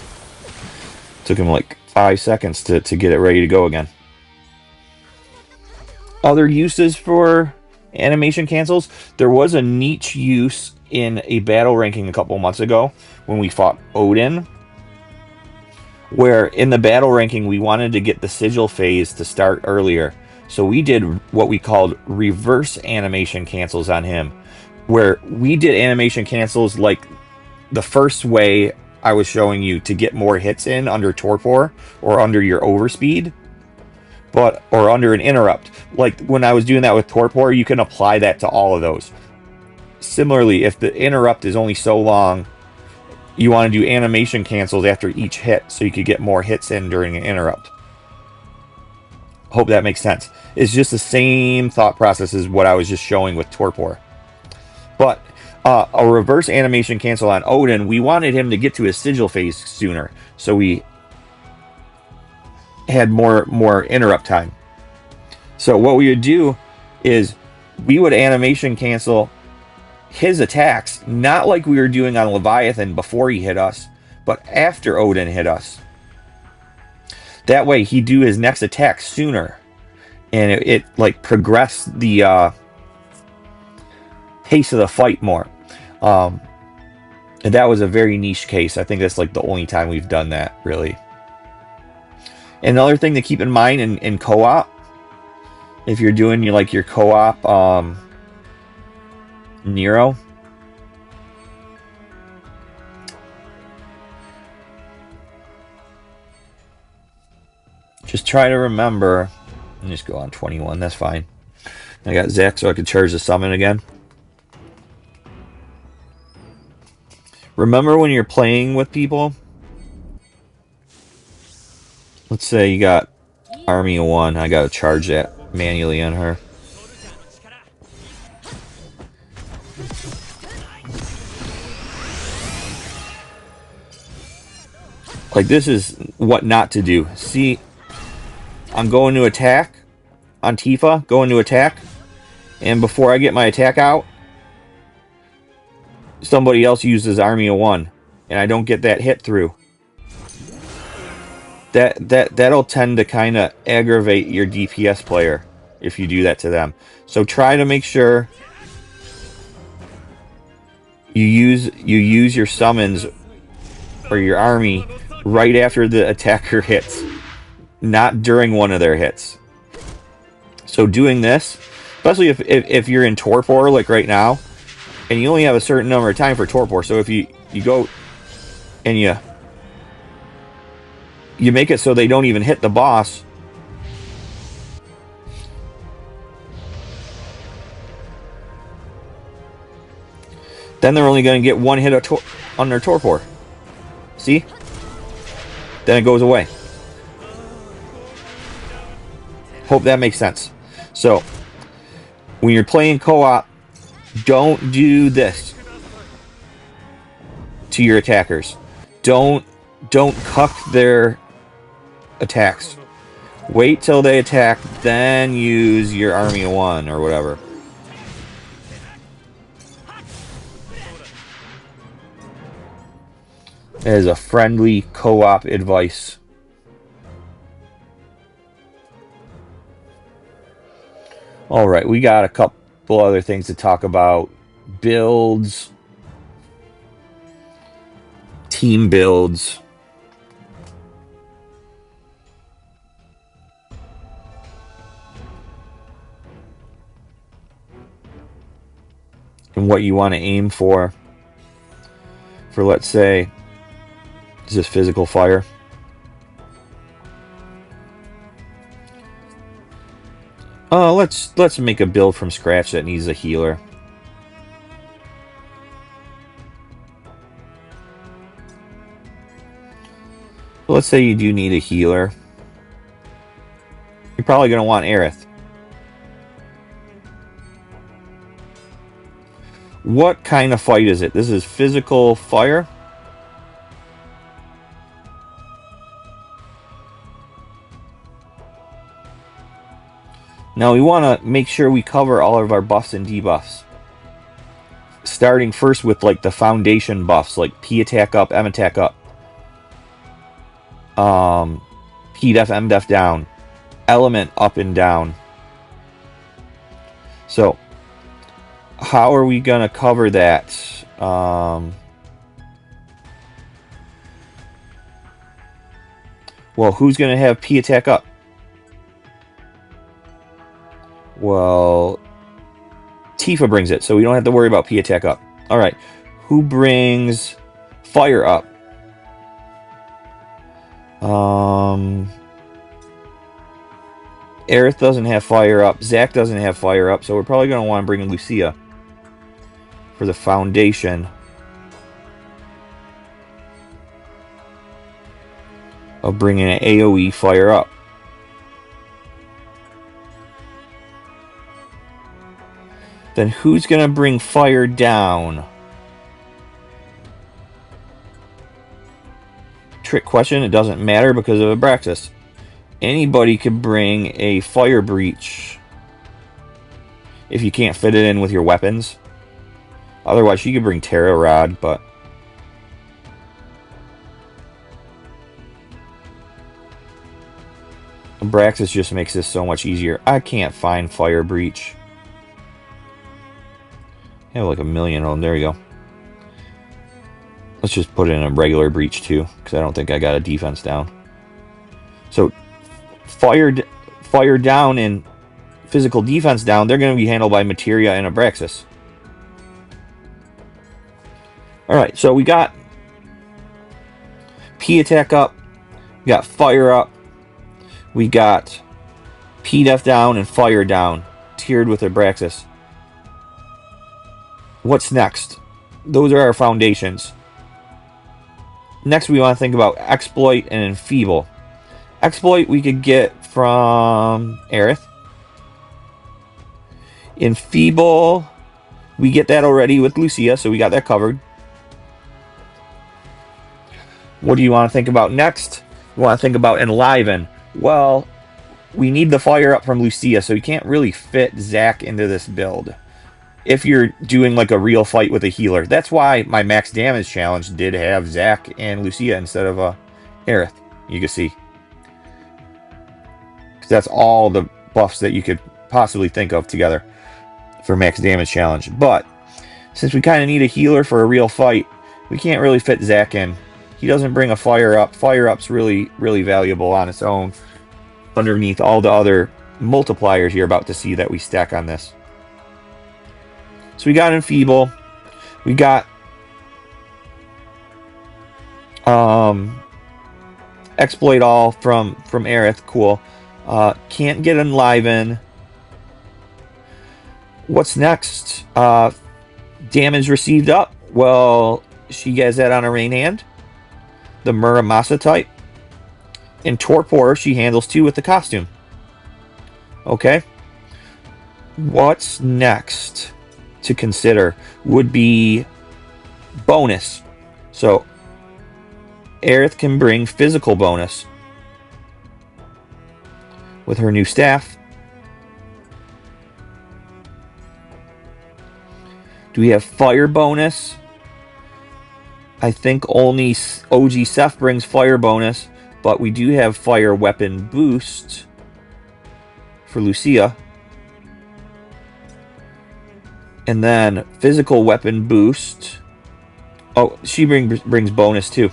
Took him like 5 seconds to get it ready to go again. Other uses for animation cancels. There was a niche use in a battle ranking a couple months ago when we fought Odin, where in the battle ranking we wanted to get the sigil phase to start earlier. So we did what we called reverse animation cancels on him, where we did animation cancels like the first way I was showing you to get more hits in under torpor or under your overspeed, or under an interrupt. Like when I was doing that with torpor, you can apply that to all of those. Similarly, if the interrupt is only so long, you want to do animation cancels after each hit so you could get more hits in during an interrupt. Hope that makes sense. It's just the same thought process as what I was just showing with torpor. But a reverse animation cancel on Odin, we wanted him to get to his sigil phase sooner, so we had more interrupt time. So what we would do is we would animation cancel his attacks, not like we were doing on Leviathan before he hit us, but after Odin hit us. That way he'd do his next attack sooner, and it like progressed the pace of the fight more. And that was a very niche case. I think that's like the only time we've done that, really. Another thing to keep in mind in co-op, if you're doing your co-op Nero, just try to remember. Let me just go on 21. That's fine. I got Zac, so I could charge the summon again. Remember when you're playing with people, let's say you got Army of 1, I gotta charge that manually on her. Like, this is what not to do. See, I'm going to attack on Tifa, going to attack, and before I get my attack out, somebody else uses Army of 1, and I don't get that hit through. That'll tend to kind of aggravate your DPS player if you do that to them. So try to make sure you use your summons or your army right after the attacker hits, not during one of their hits. So doing this, especially if you're in torpor like right now, and you only have a certain number of time for torpor. So if you go and you make it so they don't even hit the boss, then they're only going to get one hit on their torpor. See? Then it goes away. Hope that makes sense. So, when you're playing co-op, don't do this to your attackers. Don't cuck their attacks. Wait till they attack, then use your Army of 1 or whatever. That is a friendly co-op advice. Alright, we got a couple other things to talk about. Builds. Team builds. and what you want to aim for let's say, just physical fire. Let's make a build from scratch that needs a healer. Let's say you do need a healer. You're probably going to want Aerith. What kind of fight is it? This is physical fire. Now we want to make sure we cover all of our buffs and debuffs. Starting first with like the foundation buffs, like P attack up, M attack up. P def, M def down. Element up and down. So, how are we going to cover that? Well, who's going to have P attack up? Well, Tifa brings it, so we don't have to worry about P attack up. Alright, who brings fire up? Aerith doesn't have fire up. Zac doesn't have fire up, so we're probably going to want to bring Lucia for the foundation of bringing an AoE fire up. Then who's going to bring fire down? Trick question. It doesn't matter because of Abraxas. Anybody could bring a fire breach if you can't fit it in with your weapons. Otherwise, you could bring Terra Rod, but Abraxas just makes this so much easier. I can't find fire breach. I have like a million of them. There you go. Let's just put in a regular breach too, because I don't think I got a defense down. So fire down and physical defense down, they're going to be handled by Materia and Abraxas. Alright, so we got P attack up, we got fire up, we got P def down and fire down, tiered with Abraxas. What's next? Those are our foundations. Next, we want to think about exploit and enfeeble. Exploit we could get from Aerith. Enfeeble, we get that already with Lucia, so we got that covered. What do you want to think about next? You want to think about enliven. Well, we need the fire up from Lucia, so you can't really fit Zac into this build if you're doing like a real fight with a healer. That's why my max damage challenge did have Zac and Lucia instead of Aerith. You can see. Because that's all the buffs that you could possibly think of together for max damage challenge. But since we kind of need a healer for a real fight, we can't really fit Zac in. He doesn't bring a fire up. Fire up's really, really valuable on its own underneath all the other multipliers you're about to see that we stack on this. So we got enfeeble. We got exploit all from Aerith. Cool. Can't get enliven. What's next? Damage received up. Well, she gets that on a rain hand. The Muramasa type. And Torpor she handles too with the costume. Okay. What's next to consider would be bonus. So Aerith can bring physical bonus with her new staff. Do we have fire bonus? I think only OG Seth brings fire bonus, but we do have fire weapon boost for Lucia. And then physical weapon boost. Oh, she brings bonus too.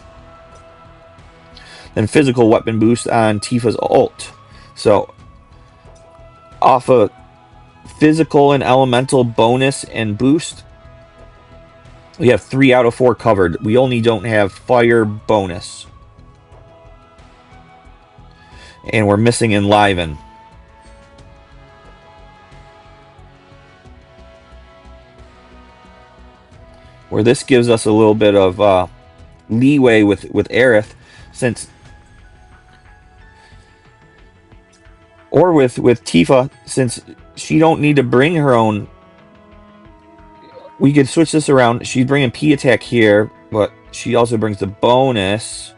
Then physical weapon boost on Tifa's ult. So off a physical and elemental bonus and boost, We have 3 out of 4 covered. We only don't have fire bonus. And we're missing enliven. Where this gives us a little bit of leeway with Aerith, since, or with Tifa, since she don't need to bring her own. We could switch this around. She's bringing P attack here, but she also brings the bonus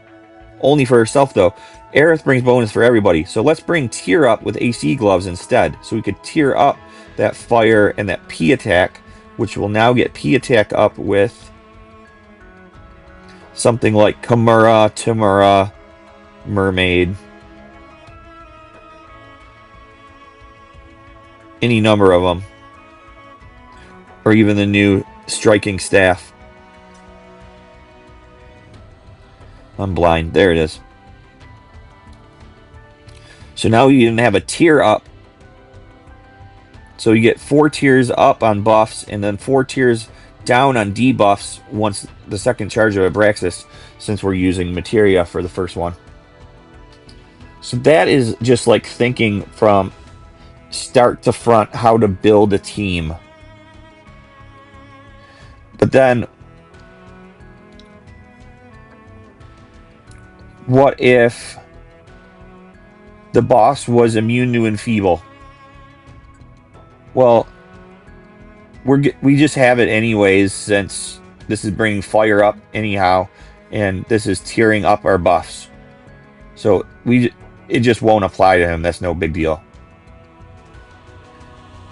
only for herself, though. Aerith brings bonus for everybody. So let's bring Tear up with AC gloves instead. So we could Tear up that fire and that P attack, which will now get P attack up with something like Kimura, Tamura, Mermaid. Any number of them. Or even the new striking staff. I'm blind. There it is. So now you can have a tier up. So you get 4 tiers up on buffs and then 4 tiers down on debuffs once the second charge of Abraxas, since we're using materia for the first one. So that is just like thinking from start to front how to build a team. But then, what if the boss was immune to enfeeble? Well, we just have it anyways, since this is bringing fire up anyhow, and this is tearing up our buffs. So it just won't apply to him. That's no big deal.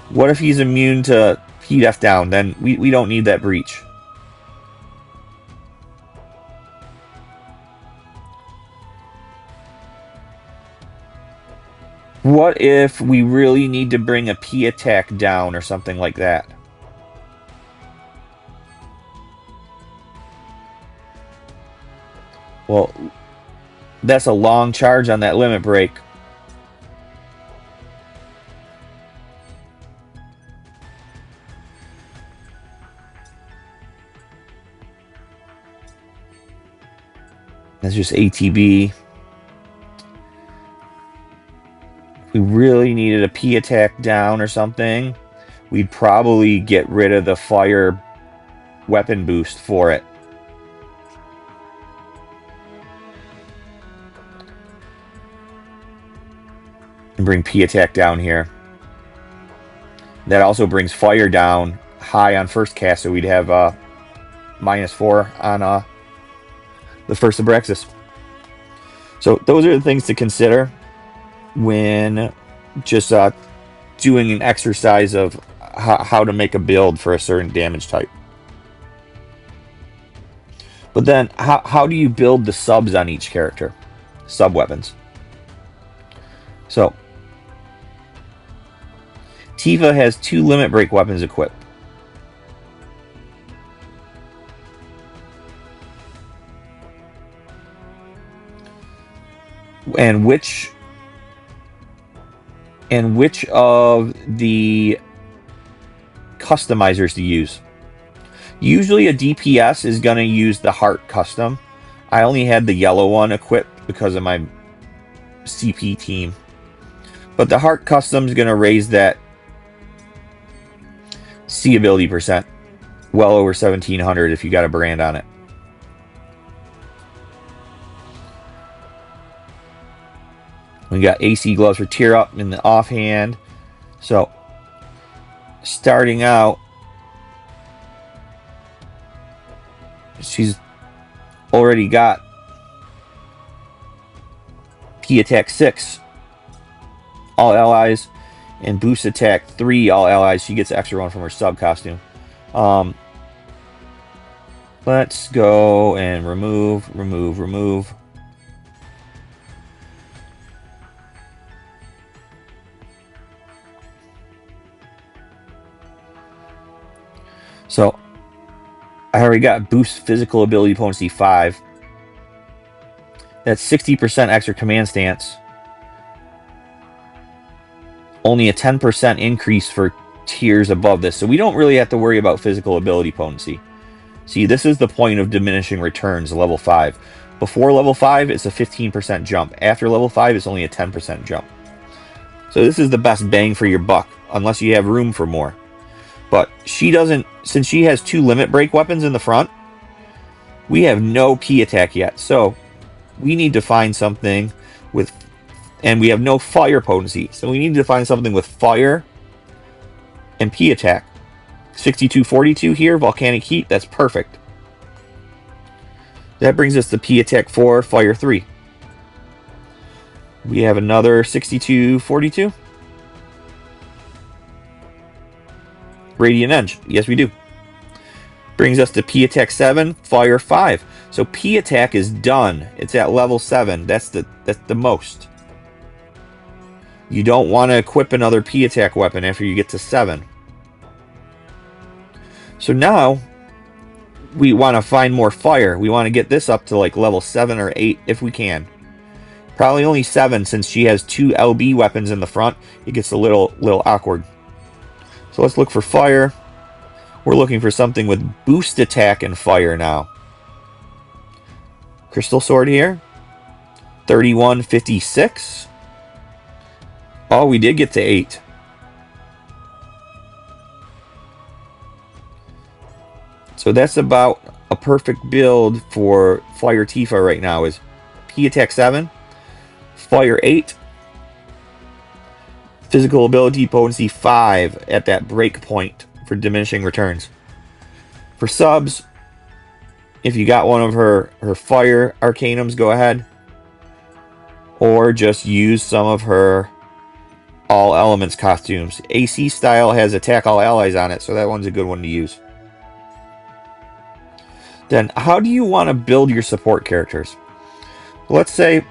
What if he's immune to heat F down? Then we don't need that breach. What if we really need to bring a P attack down or something like that? Well, that's a long charge on that limit break. That's just ATB. If we really needed a P attack down or something, we'd probably get rid of the fire weapon boost for it. And bring P attack down here. That also brings fire down high on first cast, so we'd have -4 on the first Abraxas. So those are the things to consider when just doing an exercise of how to make a build for a certain damage type. But then, how do you build the subs on each character? Sub weapons. So, Tifa has 2 limit break weapons equipped. And which of the customizers to use? Usually a DPS is going to use the heart custom. I only had the yellow one equipped because of my CP team. But the heart custom is going to raise that C ability percent well over 1700 if you got a brand on it. We got AC gloves for tear up in the offhand. So, starting out, she's already got P attack 6, all allies, and boost attack 3, all allies. She gets extra 1 from her sub costume. Let's go and remove. So, I already got boost physical ability potency 5. That's 60% extra command stance. Only a 10% increase for tiers above this. So we don't really have to worry about physical ability potency. See, this is the point of diminishing returns, level 5. Before level 5, it's a 15% jump. After level 5, it's only a 10% jump. So this is the best bang for your buck, unless you have room for more. But she doesn't, since she has 2 limit break weapons in the front, we have no P attack yet. So we need to find something with, and we have no fire potency. So we need to find something with fire and P attack. 6242 here, volcanic heat, that's perfect. That brings us to P attack 4, fire 3. We have another 6242. Radiant Edge, yes we do. Brings us to P attack 7, fire 5. So P attack is done. It's at level 7. That's the most. You don't want to equip another P attack weapon after you get to 7. So now we want to find more fire. We want to get this up to like level 7 or 8 if we can. Probably only 7 since she has 2 LB weapons in the front. It gets a little awkward. So let's look for fire. We're looking for something with boost attack and fire now. Crystal Sword here. 3156. Oh, we did get to 8. So that's about a perfect build for Fire Tifa right now is P attack 7, fire 8, physical ability potency 5 at that break point for diminishing returns. For subs, if you got one of her fire arcanums, go ahead. Or just use some of her all elements costumes. AC style has attack all allies on it, so that one's a good one to use. Then, how do you want to build your support characters? Let's say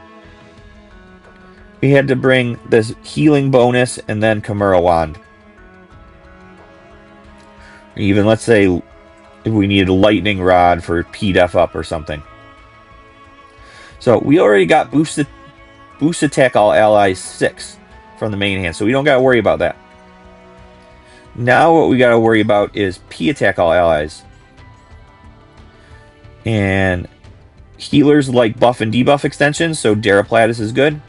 we had to bring this healing bonus and then Chimera Wand. Even, let's say, if we needed a lightning rod for P-Def up or something. So, we already got boost attack all allies 6 from the main hand, so we don't got to worry about that. Now what we got to worry about is P attack all allies. And healers like buff and debuff extensions, so Daraplatis is good.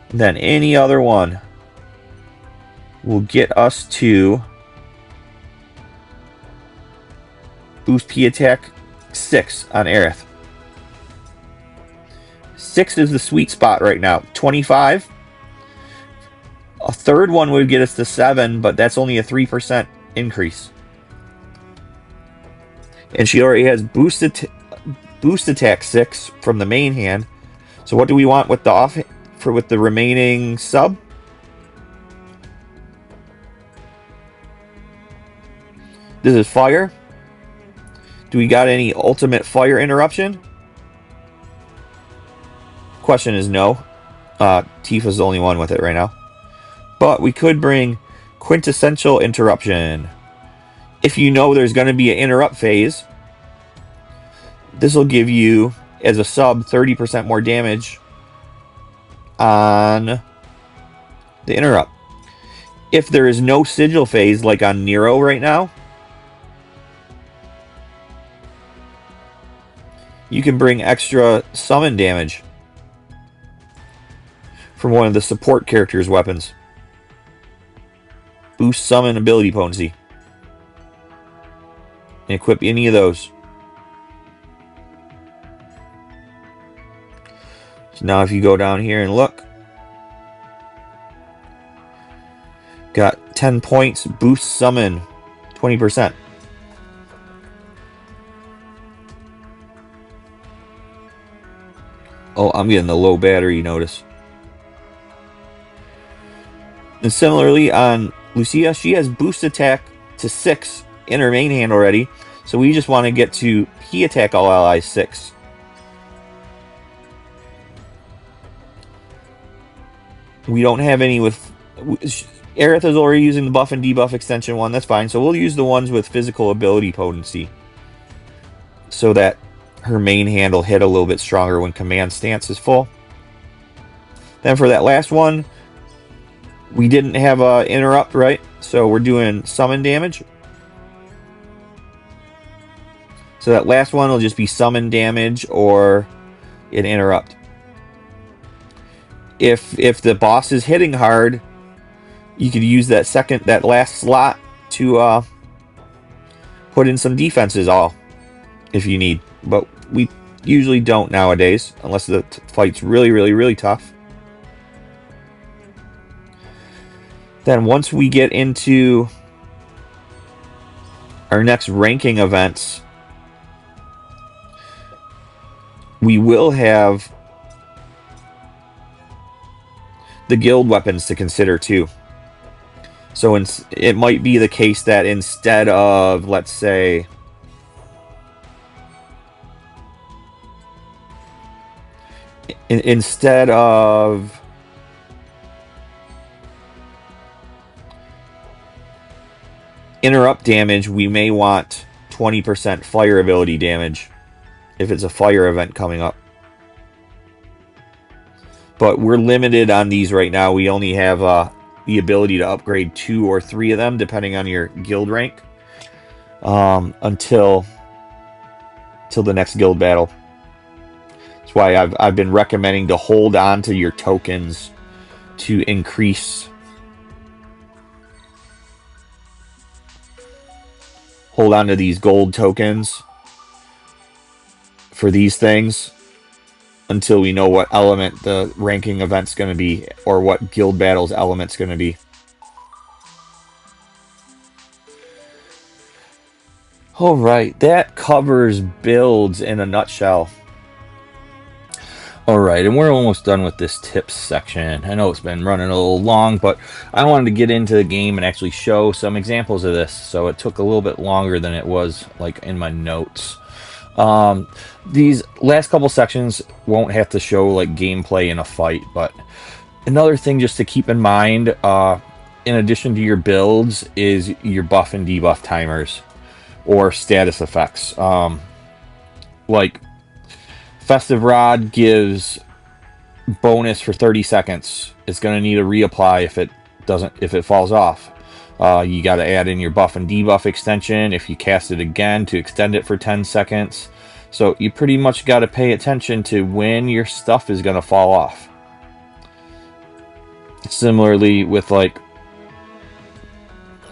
Then any other one will get us to boost P attack 6 on Aerith. 6 is the sweet spot right now. 25. A third one would get us to 7, but that's only a 3% increase. And she already has boost attack 6 from the main hand. So what do we want with the with the remaining sub? This is fire. Do we got any ultimate fire interruption? Question is no. Tifa's the only one with it right now. But we could bring quintessential interruption. If you know there's going to be an interrupt phase, this will give you, as a sub, 30% more damage on the interrupt. If there is no sigil phase, like on Nero right now, you can bring extra summon damage from one of the support characters' weapons. Boost summon ability potency. And equip any of those. So now if you go down here and look, got 10 points, boost summon 20%. Oh, I'm getting the low battery, notice. And similarly on Lucia, she has boost attack to 6 in her main hand already. So we just want to get to P attack all allies 6. We don't have any with... Aerith is already using the buff and debuff extension one. That's fine. So we'll use the ones with physical ability potency. So that her main hand will hit a little bit stronger when command stance is full. Then for that last one, we didn't have a interrupt, right? So we're doing summon damage. So that last one will just be summon damage or an interrupt. If the boss is hitting hard, you could use that last slot to put in some defenses if you need. But we usually don't nowadays, unless the fight's really, really, really tough. Then once we get into our next ranking events, we will have the guild weapons to consider too. So it might be the case that instead of, let's say, instead of interrupt damage, we may want 20% fire ability damage if it's a fire event coming up. But we're limited on these right now. We only have the ability to upgrade 2 or 3 of them, depending on your guild rank, until the next guild battle. That's why I've been recommending to hold on to your tokens to increase. Hold on to these gold tokens for these things until we know what element the ranking event's going to be, or what guild battle's element's going to be. Alright, that covers builds in a nutshell. Alright, and we're almost done with this tips section. I know it's been running a little long, but I wanted to get into the game and actually show some examples of this, so it took a little bit longer than it was like in my notes. These last couple sections won't have to show like gameplay in a fight, but another thing just to keep in mind, in addition to your builds, is your buff and debuff timers or status effects. Like Festive Rod gives bonus for 30 seconds. It's going to need a reapply if it falls off. You got to add in your buff and debuff extension if you cast it again to extend it for 10 seconds. So you pretty much got to pay attention to when your stuff is going to fall off. Similarly with like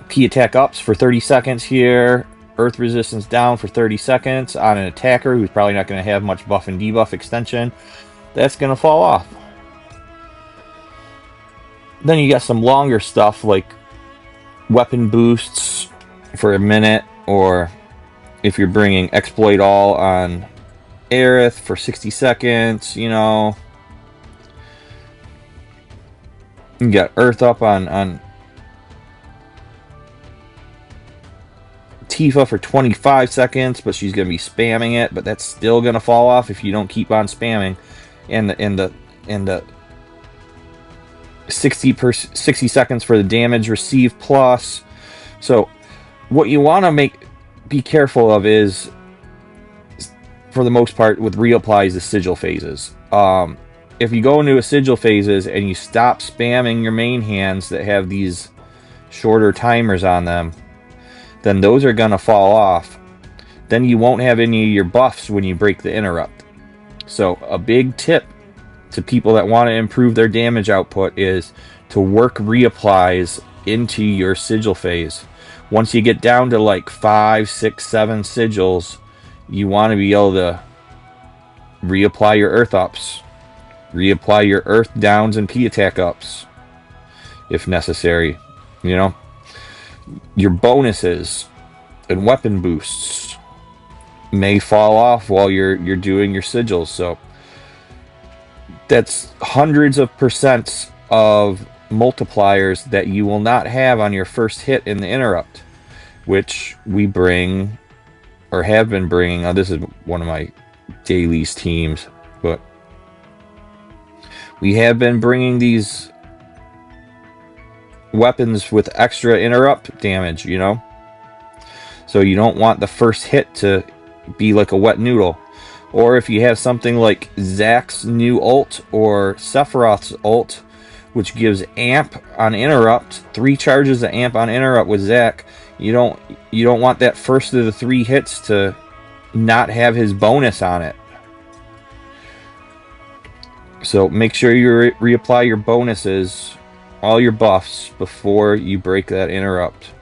P attack ups for 30 seconds here, earth resistance down for 30 seconds on an attacker who's probably not going to have much buff and debuff extension, that's going to fall off. Then you got some longer stuff like weapon boosts for a minute, or if you're bringing exploit all on Aerith for 60 seconds, you know. You got earth up on Tifa for 25 seconds, but she's going to be spamming it, but that's still going to fall off if you don't keep on spamming. And the 60 seconds for the damage received plus. So what you want to be careful of is, for the most part, with reapplies, the sigil phases. If you go into a sigil phases and you stop spamming your main hands that have these shorter timers on them, then those are going to fall off. Then you won't have any of your buffs when you break the interrupt. So a big tip to people that want to improve their damage output is to work reapplies into your sigil phase. Once you get down to like 5, 6, 7 sigils, you want to be able to reapply your earth ups, reapply your earth downs and P attack ups if necessary. You know, your bonuses and weapon boosts may fall off while you're doing your sigils. So that's hundreds of percents of multipliers that you will not have on your first hit in the interrupt, which we bring or have been bringing. This is one of my dailies teams, but we have been bringing these weapons with extra interrupt damage, you know. So you don't want the first hit to be like a wet noodle. Or if you have something like Zack's new ult or Sephiroth's ult, which gives amp on interrupt, 3 charges of amp on interrupt with Zack, you don't want that first of the 3 hits to not have his bonus on it. So make sure you reapply your bonuses, all your buffs, before you break that interrupt.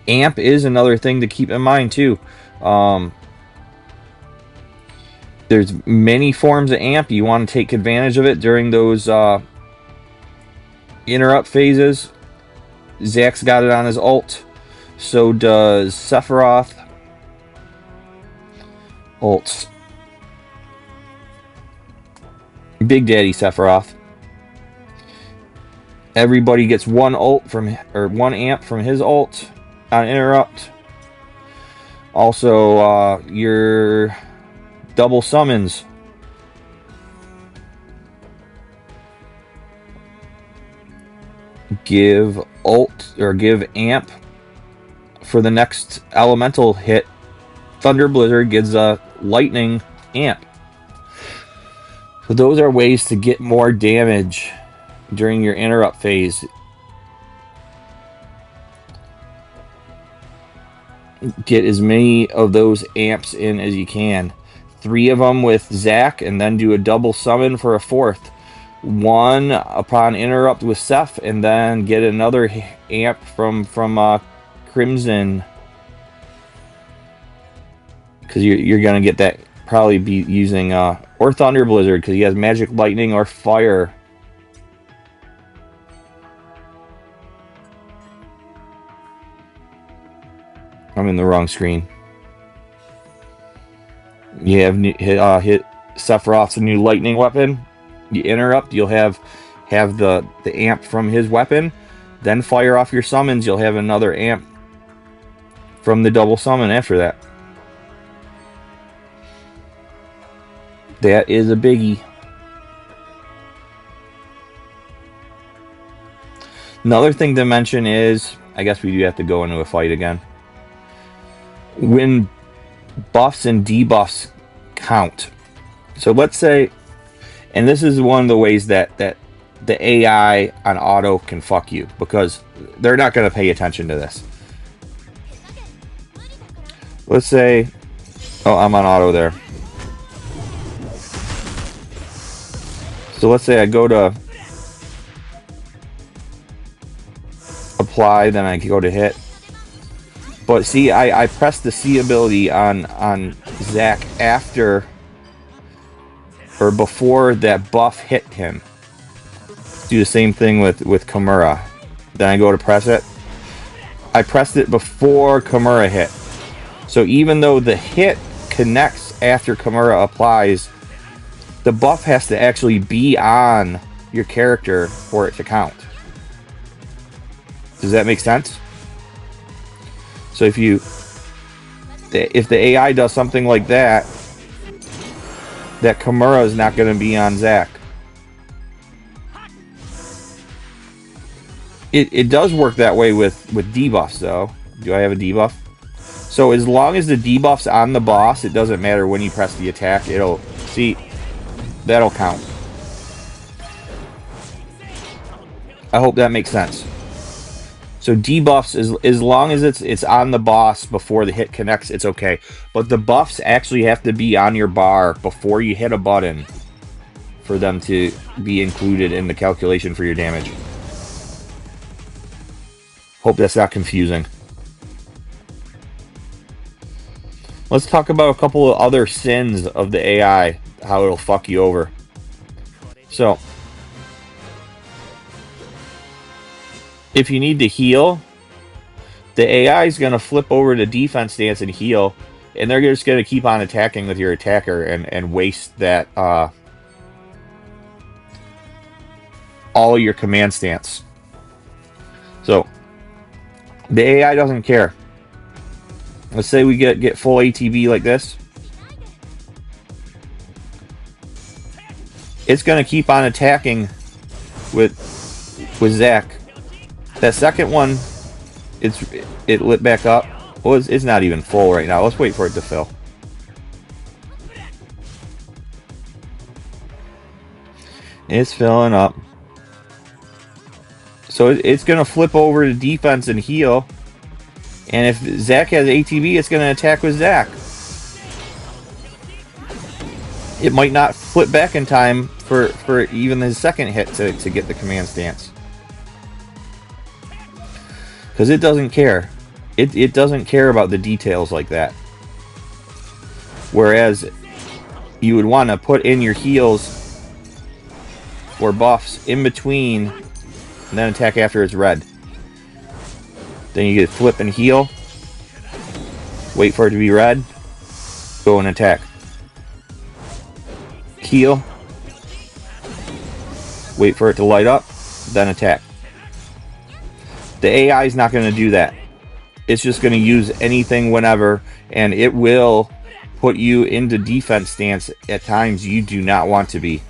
Amp is another thing to keep in mind too. There's many forms of amp. You want to take advantage of it during those interrupt phases. Zack's got it on his ult. So does Sephiroth. Ults. Big Daddy Sephiroth. Everybody gets one ult from, or one amp from his ult on interrupt. Also, your double summons. Give ult or give amp for the next elemental hit. Thunder Blizzard gives a lightning amp. So those are ways to get more damage during your interrupt phase. Get as many of those amps in as you can. 3 of them with Zack, and then do a double summon for a 4th. 1 upon interrupt with Seth, and then get another amp from Crimson. Because you're going to get that, probably be using, or Thunder Blizzard, because he has Magic Lightning or Fire. I'm in the wrong screen. You have hit Sephiroth's new lightning weapon. You interrupt, you'll have the amp from his weapon. Then fire off your summons, you'll have another amp from the double summon after that. That is a biggie. Another thing to mention is, I guess we do have to go into a fight again. When buffs and debuffs count. So let's say, and this is one of the ways that the AI on auto can fuck you, because they're not going to pay attention to this. Let's say, oh, I'm on auto there. So let's say I go to apply, then I go to hit. But see, I pressed the C ability on Zack after or before that buff hit him. Do the same thing with Kimura. Then I go to press it. I pressed it before Kimura hit. So even though the hit connects after Kimura applies, the buff has to actually be on your character for it to count. Does that make sense? So if the AI does something like that, that Kimura is not going to be on Zack. It does work that way with debuffs though. Do I have a debuff? So as long as the debuff's on the boss, it doesn't matter when you press the attack. It'll see, that'll count. I hope that makes sense. So debuffs, as long as it's on the boss before the hit connects, it's okay. But the buffs actually have to be on your bar before you hit a button for them to be included in the calculation for your damage. Hope that's not confusing. Let's talk about a couple of other sins of the AI, how it'll fuck you over. So, if you need to heal, the AI is going to flip over to defense stance and heal, and they're just going to keep on attacking with your attacker and waste that all your command stance. So the AI doesn't care. Let's say we get full ATB like this. It's going to keep on attacking with Zack. That second one, it lit back up. Well, it's not even full right now. Let's wait for it to fill. It's filling up. So it's going to flip over to defense and heal. And if Zack has ATB, it's going to attack with Zack. It might not flip back in time for even his second hit to get the command stance. Because it doesn't care. It doesn't care about the details like that. Whereas you would want to put in your heals or buffs in between and then attack after it's red. Then you get flip and heal. Wait for it to be red. Go and attack. Heal. Wait for it to light up. Then attack. The AI is not going to do that. It's just going to use anything whenever, and it will put you into defense stance at times you do not want to be.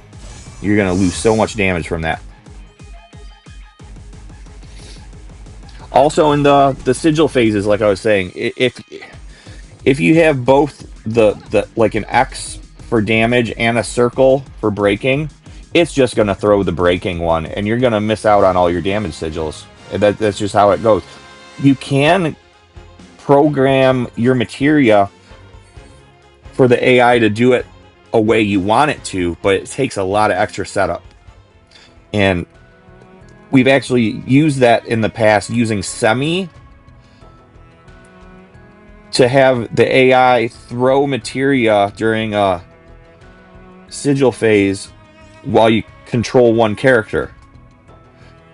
You're going to lose so much damage from that. Also in the sigil phases, like I was saying, if you have both the like an X for damage and a circle for breaking, it's just going to throw the breaking one, and you're going to miss out on all your damage sigils. That's just how it goes. You can program your materia for the AI to do it a way you want it to, but it takes a lot of extra setup. And we've actually used that in the past using Semi to have the AI throw materia during a sigil phase while you control one character.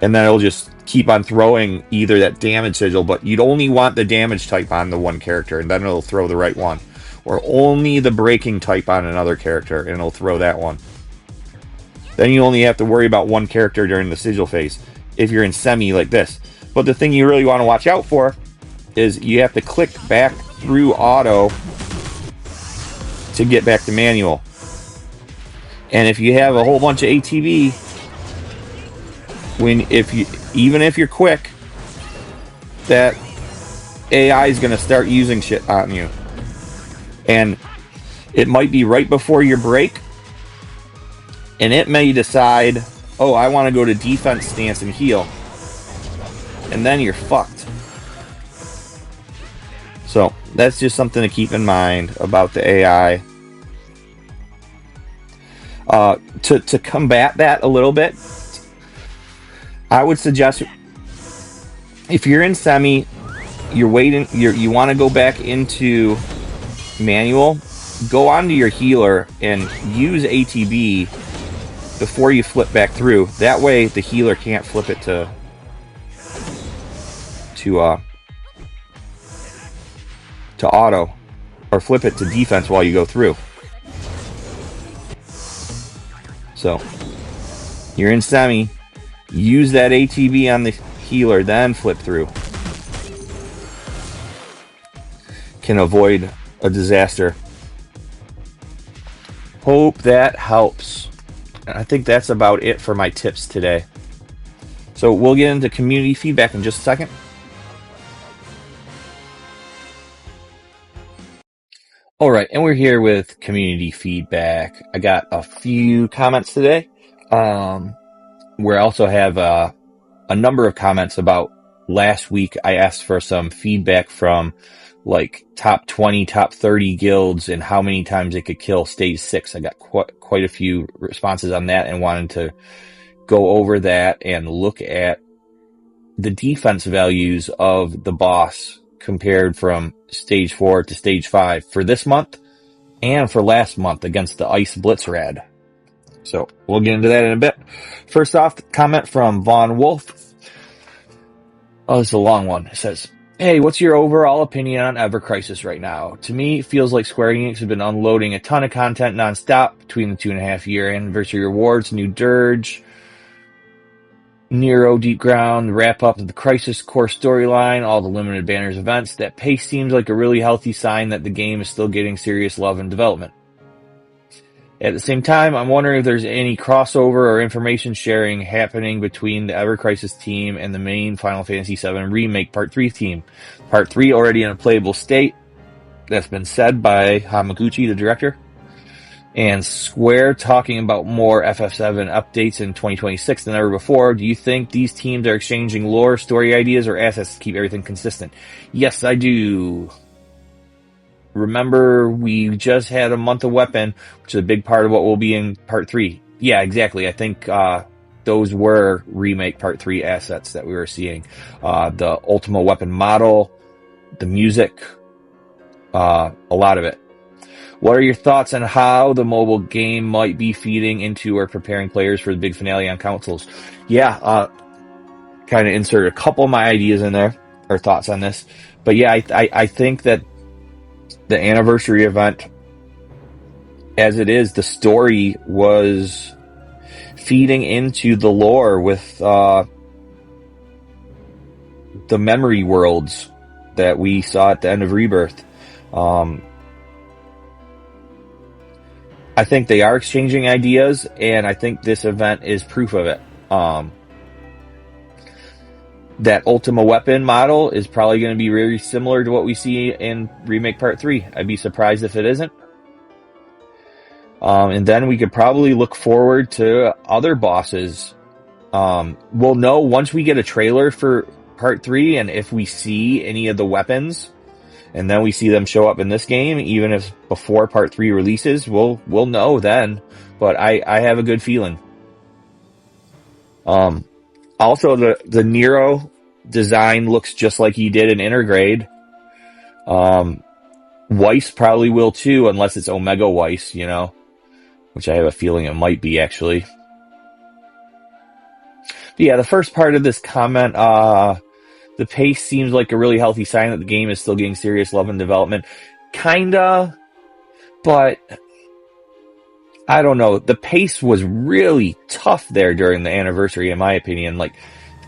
And then it'll just keep on throwing either that damage sigil, but you'd only want the damage type on the one character, and then it'll throw the right one. Or only the breaking type on another character, and it'll throw that one. Then you only have to worry about one character during the sigil phase, if you're in Semi like this. But the thing you really want to watch out for is you have to click back through auto to get back to manual. And if you have a whole bunch of ATB, even if you're quick, that AI is going to start using shit on you. And it might be right before your break, and it may decide, oh, I want to go to defense stance and heal. And then you're fucked. So that's just something to keep in mind about the AI. To combat that a little bit, I would suggest if you're in Semi, you're waiting, you want to go back into manual, go onto your healer and use ATB before you flip back through. That way the healer can't flip it to auto or flip it to defense while you go through. So you're in Semi, use that ATB on the healer, then flip through. Can avoid a disaster. Hope that helps. I think that's about it for my tips today. So we'll get into community feedback in just a second. All right, and we're here with community feedback. I got a few comments today. We also have a number of comments about last week. I asked for some feedback from like top 20, top 30 guilds and how many times they could kill stage 6. I got quite a few responses on that and wanted to go over that and look at the defense values of the boss compared from stage 4 to stage 5 for this month and for last month against the Ice Blitzrad. So we'll get into that in a bit. First off, comment from Von Wolf. Oh, it's a long one. It says, hey, what's your overall opinion on Ever Crisis right now? To me, it feels like Square Enix has been unloading a ton of content nonstop between the 2.5-year anniversary rewards, new Dirge, Nero Deep Ground, the wrap-up of the Crisis core storyline, all the limited banners events. That pace seems like a really healthy sign that the game is still getting serious love and development. At the same time, I'm wondering if there's any crossover or information sharing happening between the Ever Crisis team and the main Final Fantasy VII Remake Part 3 team. Part 3 already in a playable state. That's been said by Hamaguchi, the director. And Square talking about more FF7 updates in 2026 than ever before. Do you think these teams are exchanging lore, story ideas, or assets to keep everything consistent? Yes, I do. Remember, we just had a month of weapon, which is a big part of what will be in part 3. Yeah, exactly. I think those were remake part 3 assets that we were seeing. The Ultima weapon model, the music, a lot of it. What are your thoughts on how the mobile game might be feeding into or preparing players for the big finale on consoles? Yeah, kind of insert a couple of my ideas in there, or thoughts on this. But yeah, I think that the anniversary event, as it is, the story was feeding into the lore with the memory worlds that we saw at the end of Rebirth. I think they are exchanging ideas, and I think this event is proof of it. That Ultima weapon model is probably going to be very similar to what we see in Remake Part 3. I'd be surprised if it isn't. And then we could probably look forward to other bosses. We'll know once we get a trailer for Part 3, and if we see any of the weapons, and then we see them show up in this game, even if before Part 3 releases, we'll know then. But I have a good feeling. Also, the Nero design looks just like he did in Intergrade. Weiss probably will too, unless it's Omega Weiss, which I have a feeling it might be, actually. But yeah, the first part of this comment, the pace seems like a really healthy sign that the game is still getting serious love and development. Kinda, but I don't know. The pace was really tough there during the anniversary, in my opinion. Like,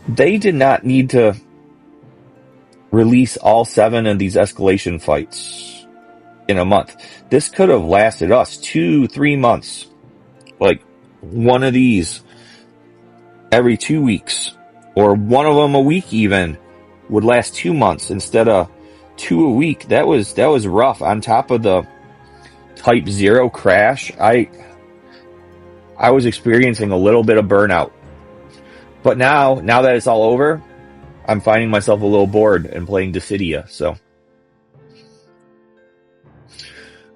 they did not need to release all 7 of these escalation fights in a month. This could have lasted us 2-3 months. Like, one of these every 2 weeks, or one of them a week even, would last 2 months instead of 2 a week. That was rough. On top of the Type 0 crash, I was experiencing a little bit of burnout. But now that it's all over, I'm finding myself a little bored and playing Dissidia, so.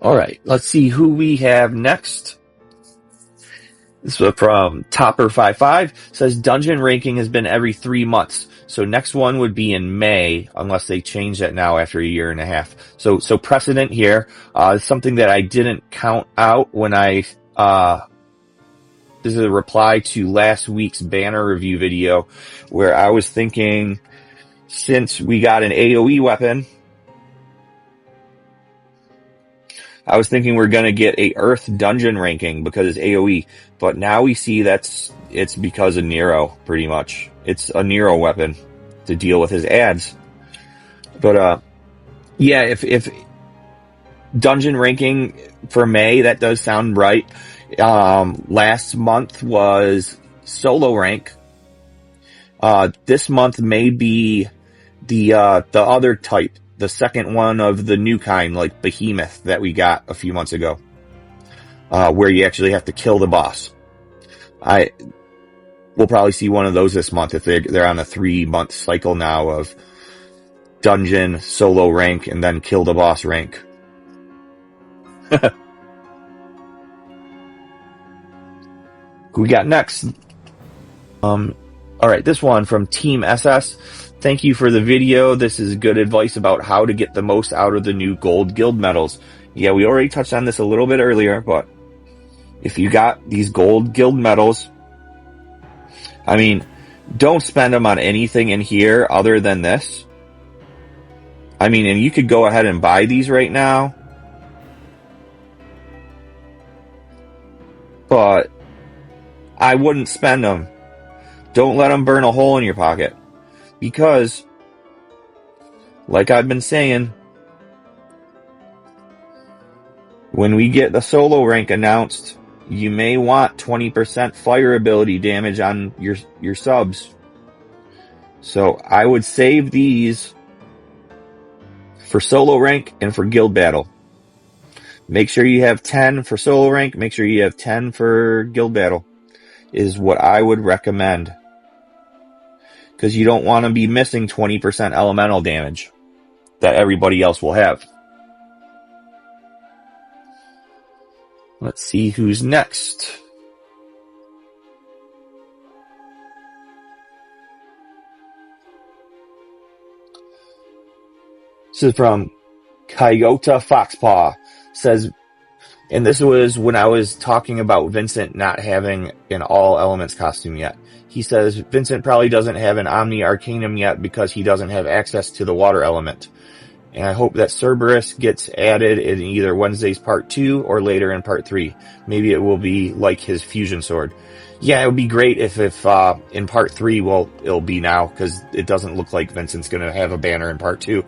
Alright, let's see who we have next. This is from Topper55. Says dungeon ranking has been every 3 months. So next one would be in May, unless they change that now after a year and a half. So precedent here, something that I didn't count out when this is a reply to last week's banner review video, where I was thinking, since we got an AoE weapon, I was thinking we're going to get a Earth dungeon ranking because it's AoE, but now we see it's because of Nero, pretty much. It's a Nero weapon to deal with his ads. But, yeah, if dungeon ranking for May, that does sound right. Last month was solo rank. This month may be the other type, the second one of the new kind, like Behemoth that we got a few months ago, where you actually have to kill the boss. We'll probably see one of those this month if they're on a 3-month cycle now of dungeon, solo rank, and then kill the boss rank. Who we got next? Alright, this one from Team SS. Thank you for the video. This is good advice about how to get the most out of the new gold guild medals. Yeah, we already touched on this a little bit earlier, but if you got these gold guild medals, I mean, don't spend them on anything in here other than this. I mean, and you could go ahead and buy these right now, but I wouldn't spend them. Don't let them burn a hole in your pocket. Because, like I've been saying, when we get the solo rank announced, you may want 20% fire ability damage on your subs. So I would save these for solo rank and for guild battle. Make sure you have 10 for solo rank. Make sure you have 10 for guild battle is what I would recommend. Because you don't want to be missing 20% elemental damage that everybody else will have. Let's see who's next. This is from Coyote Foxpaw. Says, and this was when I was talking about Vincent not having an all elements costume yet. He says Vincent probably doesn't have an Omni Arcanum yet because he doesn't have access to the water element. And I hope that Cerberus gets added in either Wednesday's part 2 or later in part 3. Maybe it will be like his fusion sword. Yeah, it would be great if in part 3, well, it'll be now, because it doesn't look like Vincent's going to have a banner in part 2.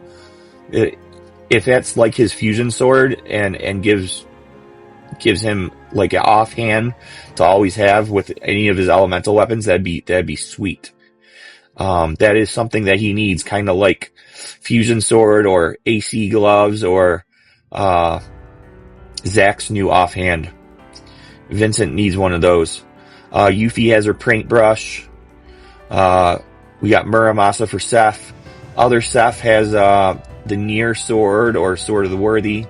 If that's like his fusion sword and gives him like an offhand to always have with any of his elemental weapons, that'd be sweet. That is something that he needs, kind of like fusion sword or AC gloves or Zach's new offhand. Vincent needs one of those. Yuffie has her paintbrush. We got Muramasa for Seth. Other Seth has the Near sword or Sword of the Worthy.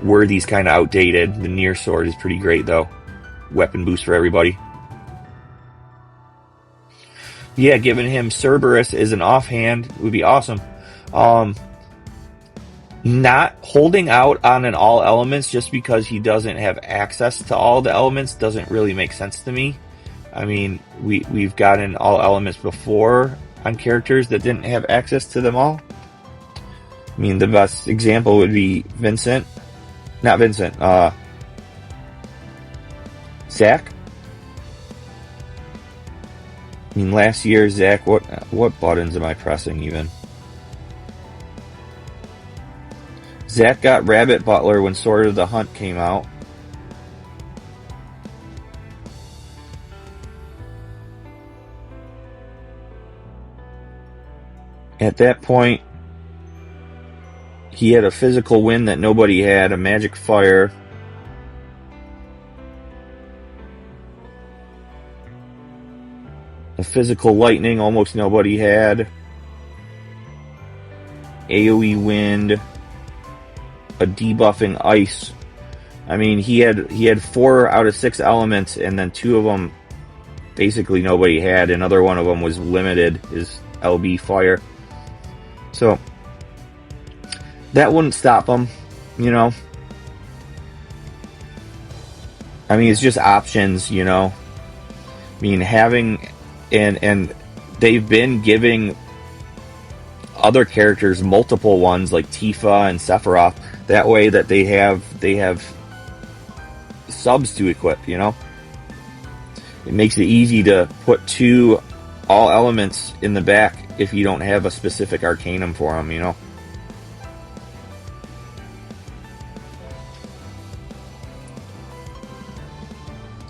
Worthy's kind of outdated. The Near sword is pretty great though. Weapon boost for everybody. Yeah, giving him Cerberus as an offhand would be awesome. Not holding out on an all elements just because he doesn't have access to all the elements doesn't really make sense to me. I mean, we've gotten all elements before on characters that didn't have access to them all. I mean, the best example would be Vincent. Not Vincent, Zach. I mean, last year, Zach, what buttons am I pressing even? Zach got Rabbit Butler when Sword of the Hunt came out. At that point, he had a physical wind that nobody had, a magic fire. A physical lightning almost nobody had. AoE wind. A debuffing ice. I mean, he had 4 out of 6 elements, and then 2 of them basically nobody had. Another one of them was limited, his LB fire. So that wouldn't stop him, you know. I mean, it's just options, you know. I mean, having and they've been giving other characters multiple ones like Tifa and Sephiroth. That way that they have subs to equip, you know. It makes it easy to put 2 all elements in the back if you don't have a specific arcanum for them, you know.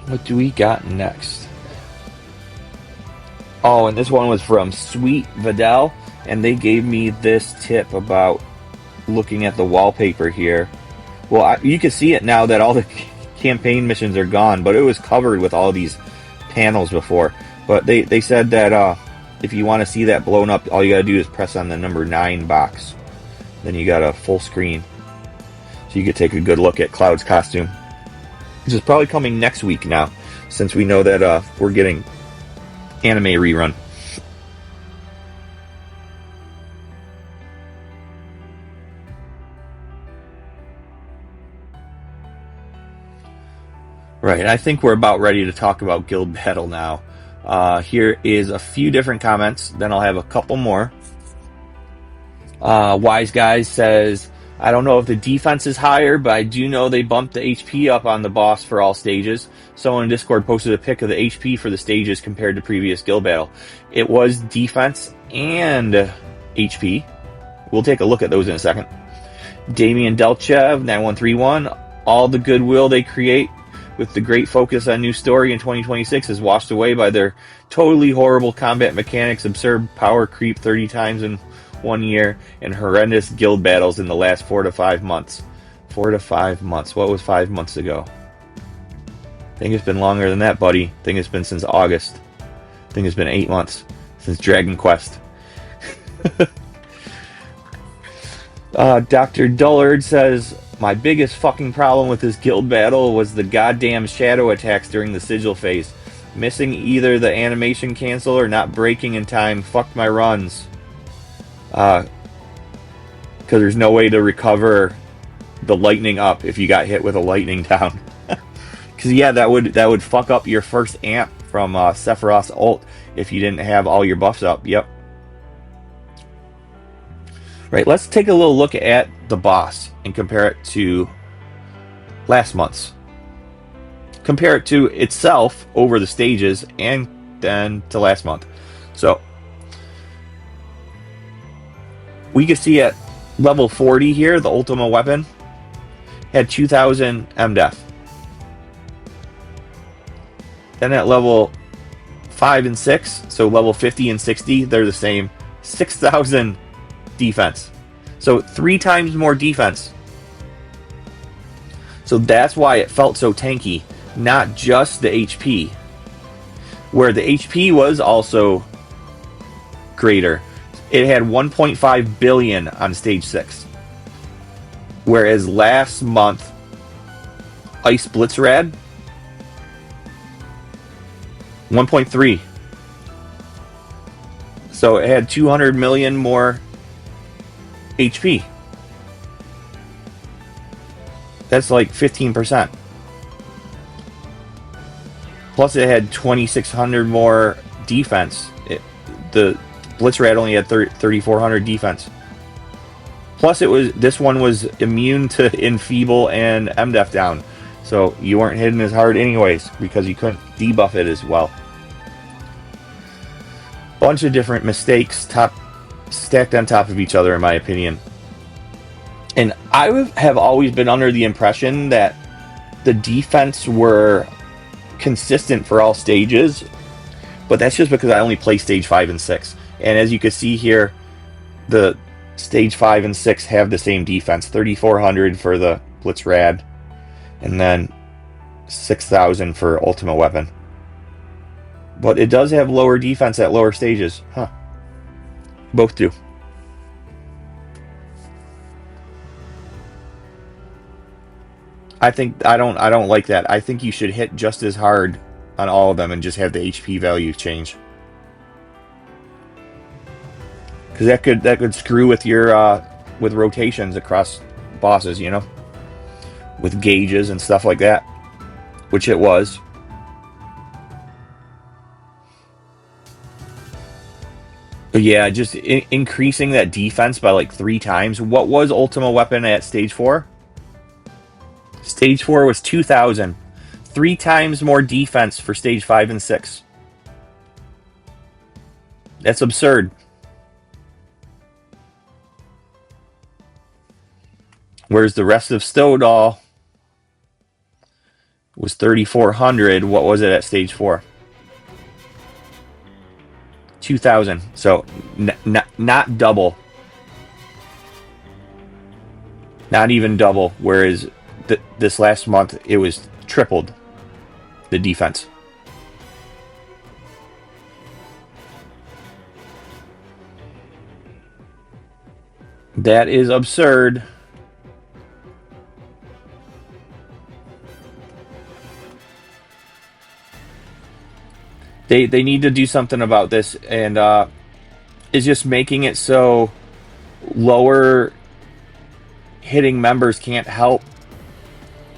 What do we got next? Oh, and this one was from Sweet Vidal, and they gave me this tip about looking at the wallpaper here. Well, you can see it now that all the campaign missions are gone, but it was covered with all these panels before. But they said that if you want to see that blown up, all you gotta do is press on the number 9 box. Then you got a full screen. So you could take a good look at Cloud's costume. This is probably coming next week now, since we know that we're getting anime rerun. Right, I think we're about ready to talk about Guild Battle now. Here is a few different comments, then I'll have a couple more. Wise Guys says, I don't know if the defense is higher, but I do know they bumped the HP up on the boss for all stages. Someone in Discord posted a pic of the HP for the stages compared to previous Guild Battle. It was defense and HP. We'll take a look at those in a second. Damian Delchev, 9131, all the goodwill they create with the great focus on new story in 2026 is washed away by their totally horrible combat mechanics, absurd power creep 30 times in 1 year, and horrendous guild battles in the last 4 to 5 months. 4 to 5 months. What was 5 months ago? I think it's been longer than that, buddy. I think it's been since August. I think it's been 8 months since Dragon Quest. Dr. Dullard says, my biggest fucking problem with this guild battle was the goddamn shadow attacks during the sigil phase. Missing either the animation cancel or not breaking in time fucked my runs. Because there's no way to recover the lightning up if you got hit with a lightning down. Because yeah, that would fuck up your first amp from Sephiroth's ult if you didn't have all your buffs up. Yep. Right, let's take a little look at the boss and compare it to last month's. Compare it to itself over the stages and then to last month. So we can see at level 40 here, the Ultima weapon had 2000 MDef. Then at level 5 and 6, so level 50 and 60, they're the same, 6,000 defense. So 3 times more defense. So that's why it felt so tanky, not just the HP. Where the HP was also greater. It had 1.5 billion on stage 6. Whereas last month, Ice Blitzrad, 1.3. So it had 200 million more HP. That's like 15%. Plus it had 2,600 more defense. The Blitzrad only had 3,400 defense. Plus this one was immune to Enfeeble and MDef down. So you weren't hitting as hard anyways because you couldn't debuff it as well. Bunch of different mistakes stacked on top of each other in my opinion. And I have always been under the impression that the defense were consistent for all stages, but that's just because I only play stage 5 and 6. And as you can see here, the stage 5 and 6 have the same defense, 3,400 for the Blitzrad, and then 6,000 for Ultimate Weapon. But it does have lower defense at lower stages. Huh. Both do. I don't like that. I think you should hit just as hard on all of them and just have the HP value change. Because that could screw with your with rotations across bosses, you know, with gauges and stuff like that, which it was. But yeah, just increasing that defense by like 3 times. What was Ultima Weapon at stage 4? Stage 4 was 2,000. 3 times more defense for stage 5 and 6. That's absurd. Whereas the rest of Stodoll was 3,400. What was it at stage 4? 2,000. So not double. Not even double. Whereas this last month it was tripled the defense. That is absurd. They need to do something about this, and is just making it so lower hitting members can't help.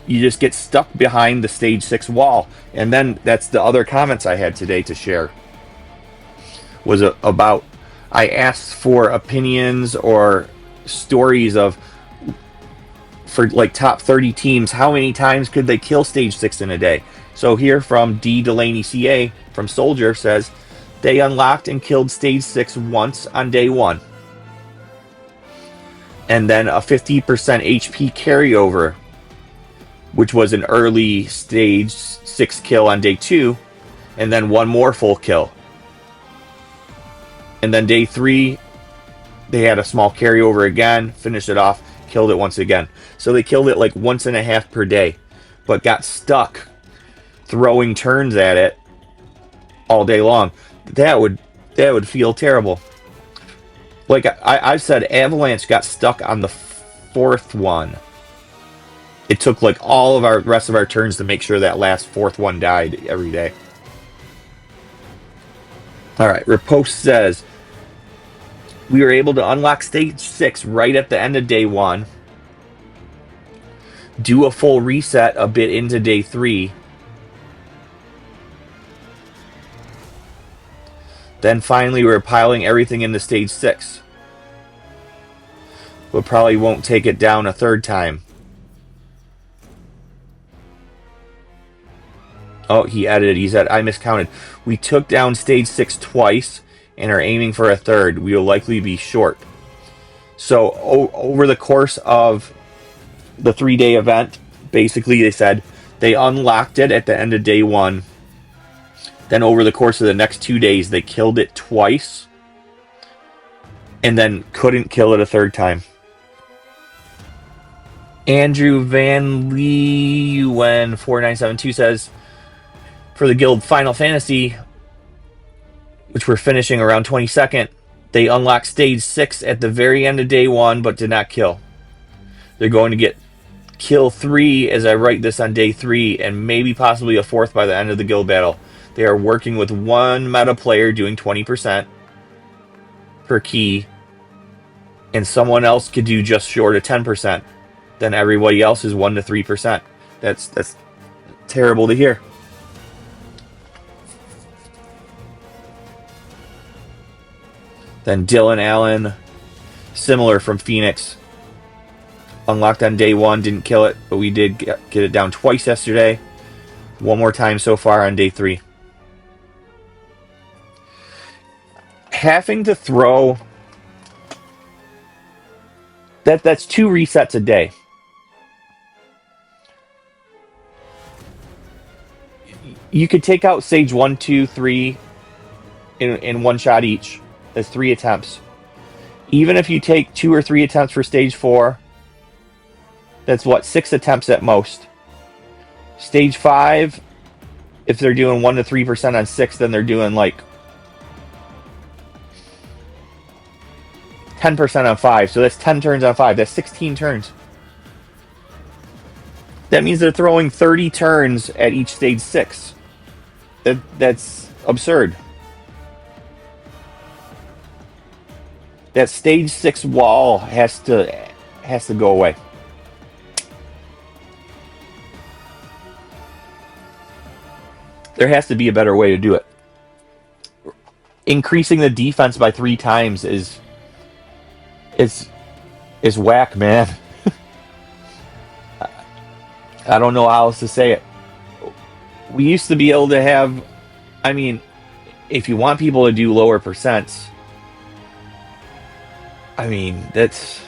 You just get stuck behind the stage 6 wall. And then that's the other comments I had today to share. Was about, I asked for opinions or stories of, for like top 30 teams, how many times could they kill stage 6 in a day? So here from D. Delaney CA from Soldier says, they unlocked and killed stage 6 once on day 1. And then a 50% HP carryover, which was an early stage 6 kill on day 2, and then 1 more full kill. And then day 3, they had a small carryover again, finished it off, killed it once again. So they killed it like once and a half per day, but got stuck throwing turns at it all day long. That would feel terrible. Like I've said, Avalanche got stuck on the fourth one. It took like all of our rest of our turns to make sure that last fourth one died every day. All right, Riposte says, we were able to unlock stage 6 right at the end of day 1. Do a full reset a bit into day 3. Then finally we're piling everything into stage 6. But probably won't take it down a third time. Oh, he edited. He said, I miscounted. We took down stage 6 twice and are aiming for a third. We will likely be short. So over the course of the 3-day event, basically they said they unlocked it at the end of day 1. Then over the course of the next 2 days, they killed it twice and then couldn't kill it a third time. Andrew Van Leeuwen 4972 says, for the guild Final Fantasy, which we're finishing around 22nd, they unlocked stage 6 at the very end of day 1, but did not kill. They're going to get kill 3 as I write this on day 3, and maybe possibly a 4th by the end of the guild battle. They are working with one meta player doing 20% per key, and someone else could do just short of 10%. Then everybody else is 1 to 3%. That's terrible to hear. Then Dylan Allen, similar from Phoenix. Unlocked on day 1, didn't kill it, but we did get it down twice yesterday. One more time so far on day 3. Having to throw... That's 2 resets a day. You could take out stage 1, 2, 3 in one shot each. That's 3 attempts. Even if you take 2 or 3 attempts for stage 4, that's what, 6 attempts at most. Stage 5, if they're doing 1 to 3% on 6, then they're doing like 10% on 5. So that's 10 turns on 5. That's 16 turns. That means they're throwing 30 turns at each stage 6. That's absurd. That stage 6 wall has to go away. There has to be a better way to do it. Increasing the defense by 3 times is whack, man. I don't know how else to say it. We used to be able to have, I mean, if you want people to do lower percents, I mean, that's...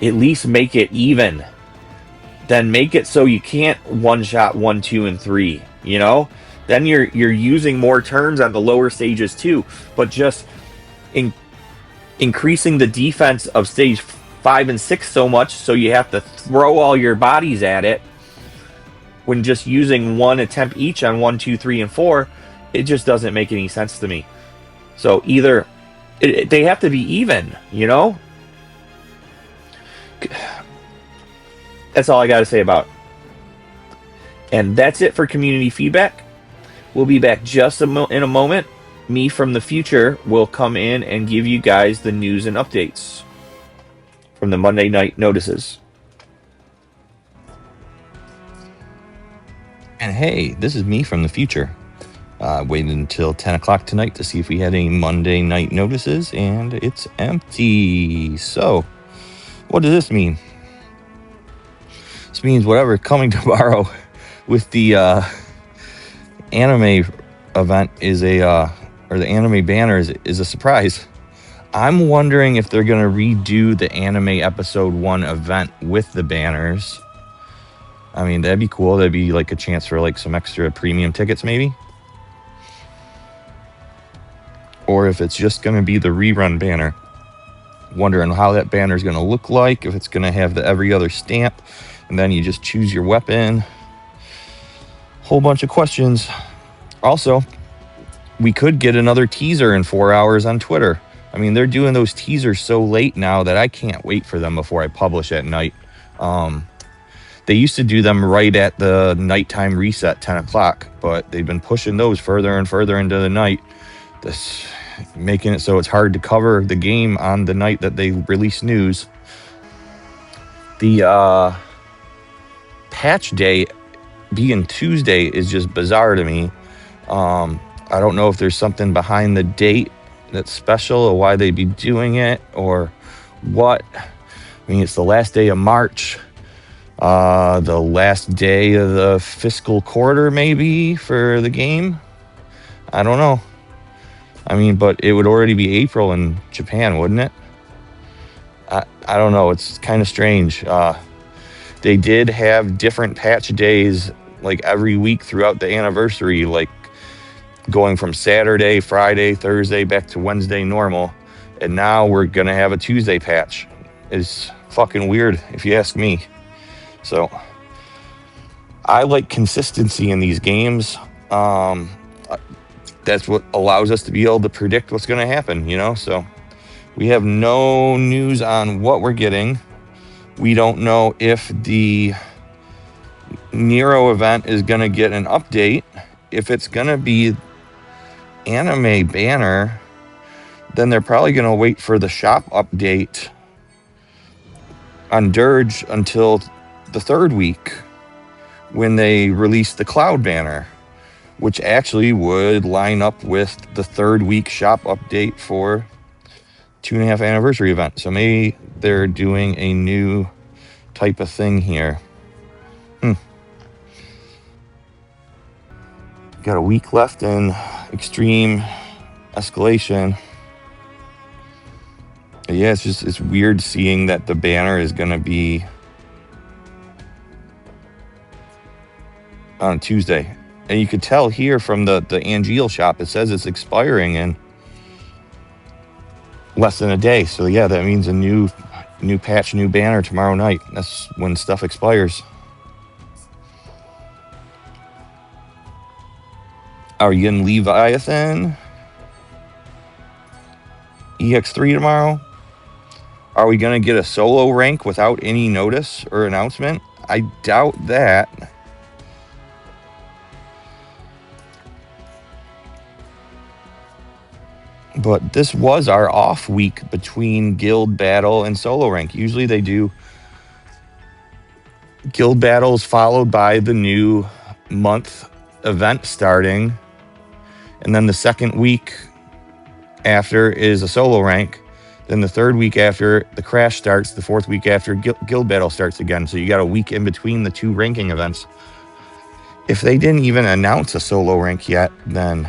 At least make it even. Then make it so you can't one-shot 1, 2, and 3, you know? Then you're using more turns on the lower stages too, but just increasing the defense of stage 5 and 6 so much so you have to throw all your bodies at it when just using 1 attempt each on 1, 2, 3, and 4, it just doesn't make any sense to me. So either they have to be even, you know? That's all I got to say about it. And that's it for community feedback. We'll be back just in a moment. Me from the future will come in and give you guys the news and updates from the Monday night notices. And hey, this is me from the future. Waited until 10 o'clock tonight to see if we had any Monday night notices, and it's empty. So, what does this mean? This means whatever coming tomorrow with the anime event is or the anime banner is a surprise. I'm wondering if they're going to redo the anime episode 1 event with the banners. I mean, that'd be cool. That'd be like a chance for like some extra premium tickets maybe. Or if it's just going to be the rerun banner. wondering how that banner is going to look like, if it's going to have the every other stamp, and then you just choose your weapon. Whole bunch of questions. Also, we could get another teaser in 4 hours on Twitter. I mean, they're doing those teasers so late now that I can't wait for them before I publish at night. They used to do them right at the nighttime reset, 10 o'clock, but they've been pushing those further and further into the night. This making it so it's hard to cover the game on the night that they release news. The patch day being Tuesday is just bizarre to me. I don't know if there's something behind the date that's special or why they'd be doing it or what. I mean, it's the last day of March, the last day of the fiscal quarter maybe for the game. I don't know. I mean, but it would already be April in Japan, wouldn't it? I don't know. It's kind of strange. They did have different patch days like every week throughout the anniversary, like going from Saturday, Friday, Thursday back to Wednesday normal. And now we're going to have a Tuesday patch. It's fucking weird if you ask me. So I like consistency in these games. That's what allows us to be able to predict what's going to happen, you know? So we have no news on what we're getting. We don't know if the Nero event is going to get an update. If it's going to be anime banner, then they're probably going to wait for the shop update on Dirge until the third week when they release the cloud banner, which actually would line up with the third week shop update for 2.5 anniversary event. So maybe they're doing a new type of thing here. Got a week left in Extreme Escalation. Yeah, it's weird seeing that the banner is going to be on Tuesday. And you could tell here from the Angeal shop, it says it's expiring in less than a day. So yeah, that means a new patch, new banner tomorrow night. That's when stuff expires. Are you getting Leviathan EX3 tomorrow? Are we going to get a solo rank without any notice or announcement? I doubt that. But this was our off week between guild battle and solo rank. Usually they do guild battles followed by the new month event starting. And then the second week after is a solo rank. Then the third week after, the crash starts. The fourth week after, guild battle starts again. So you got a week in between the two ranking events. If they didn't even announce a solo rank yet, then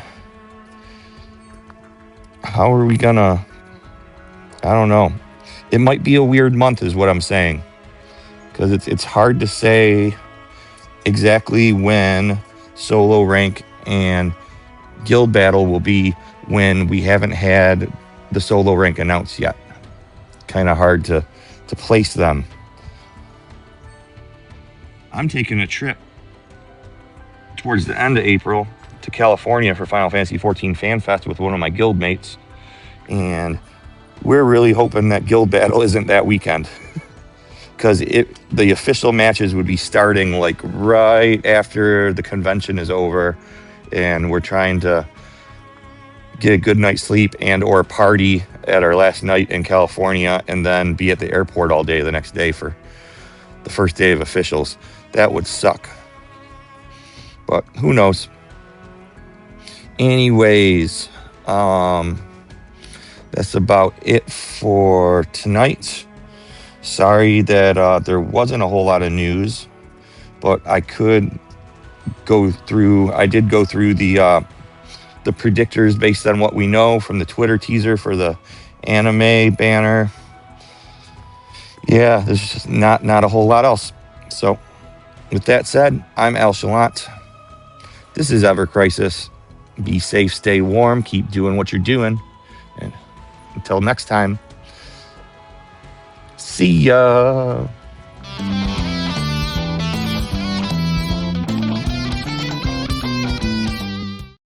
how are we gonna... I don't know. It might be a weird month is what I'm saying. Because it's hard to say exactly when solo rank and guild battle will be when we haven't had the solo rank announced yet. Kind of hard to place them. I'm taking a trip towards the end of April to California for Final Fantasy XIV Fan Fest with one of my guild mates. And we're really hoping that guild battle isn't that weekend. Because the official matches would be starting like right after the convention is over. And we're trying to get a good night's sleep and or party at our last night in California and then be at the airport all day the next day for the first day of officials. That would suck. But who knows? Anyways, that's about it for tonight. Sorry that there wasn't a whole lot of news, but I did go through the predictors based on what we know from the Twitter teaser for the anime banner. Yeah, there's just not a whole lot else. So with that said, I'm Al Shalant. This is Ever Crisis. Be safe, stay warm, keep doing what you're doing. And until next time, See ya.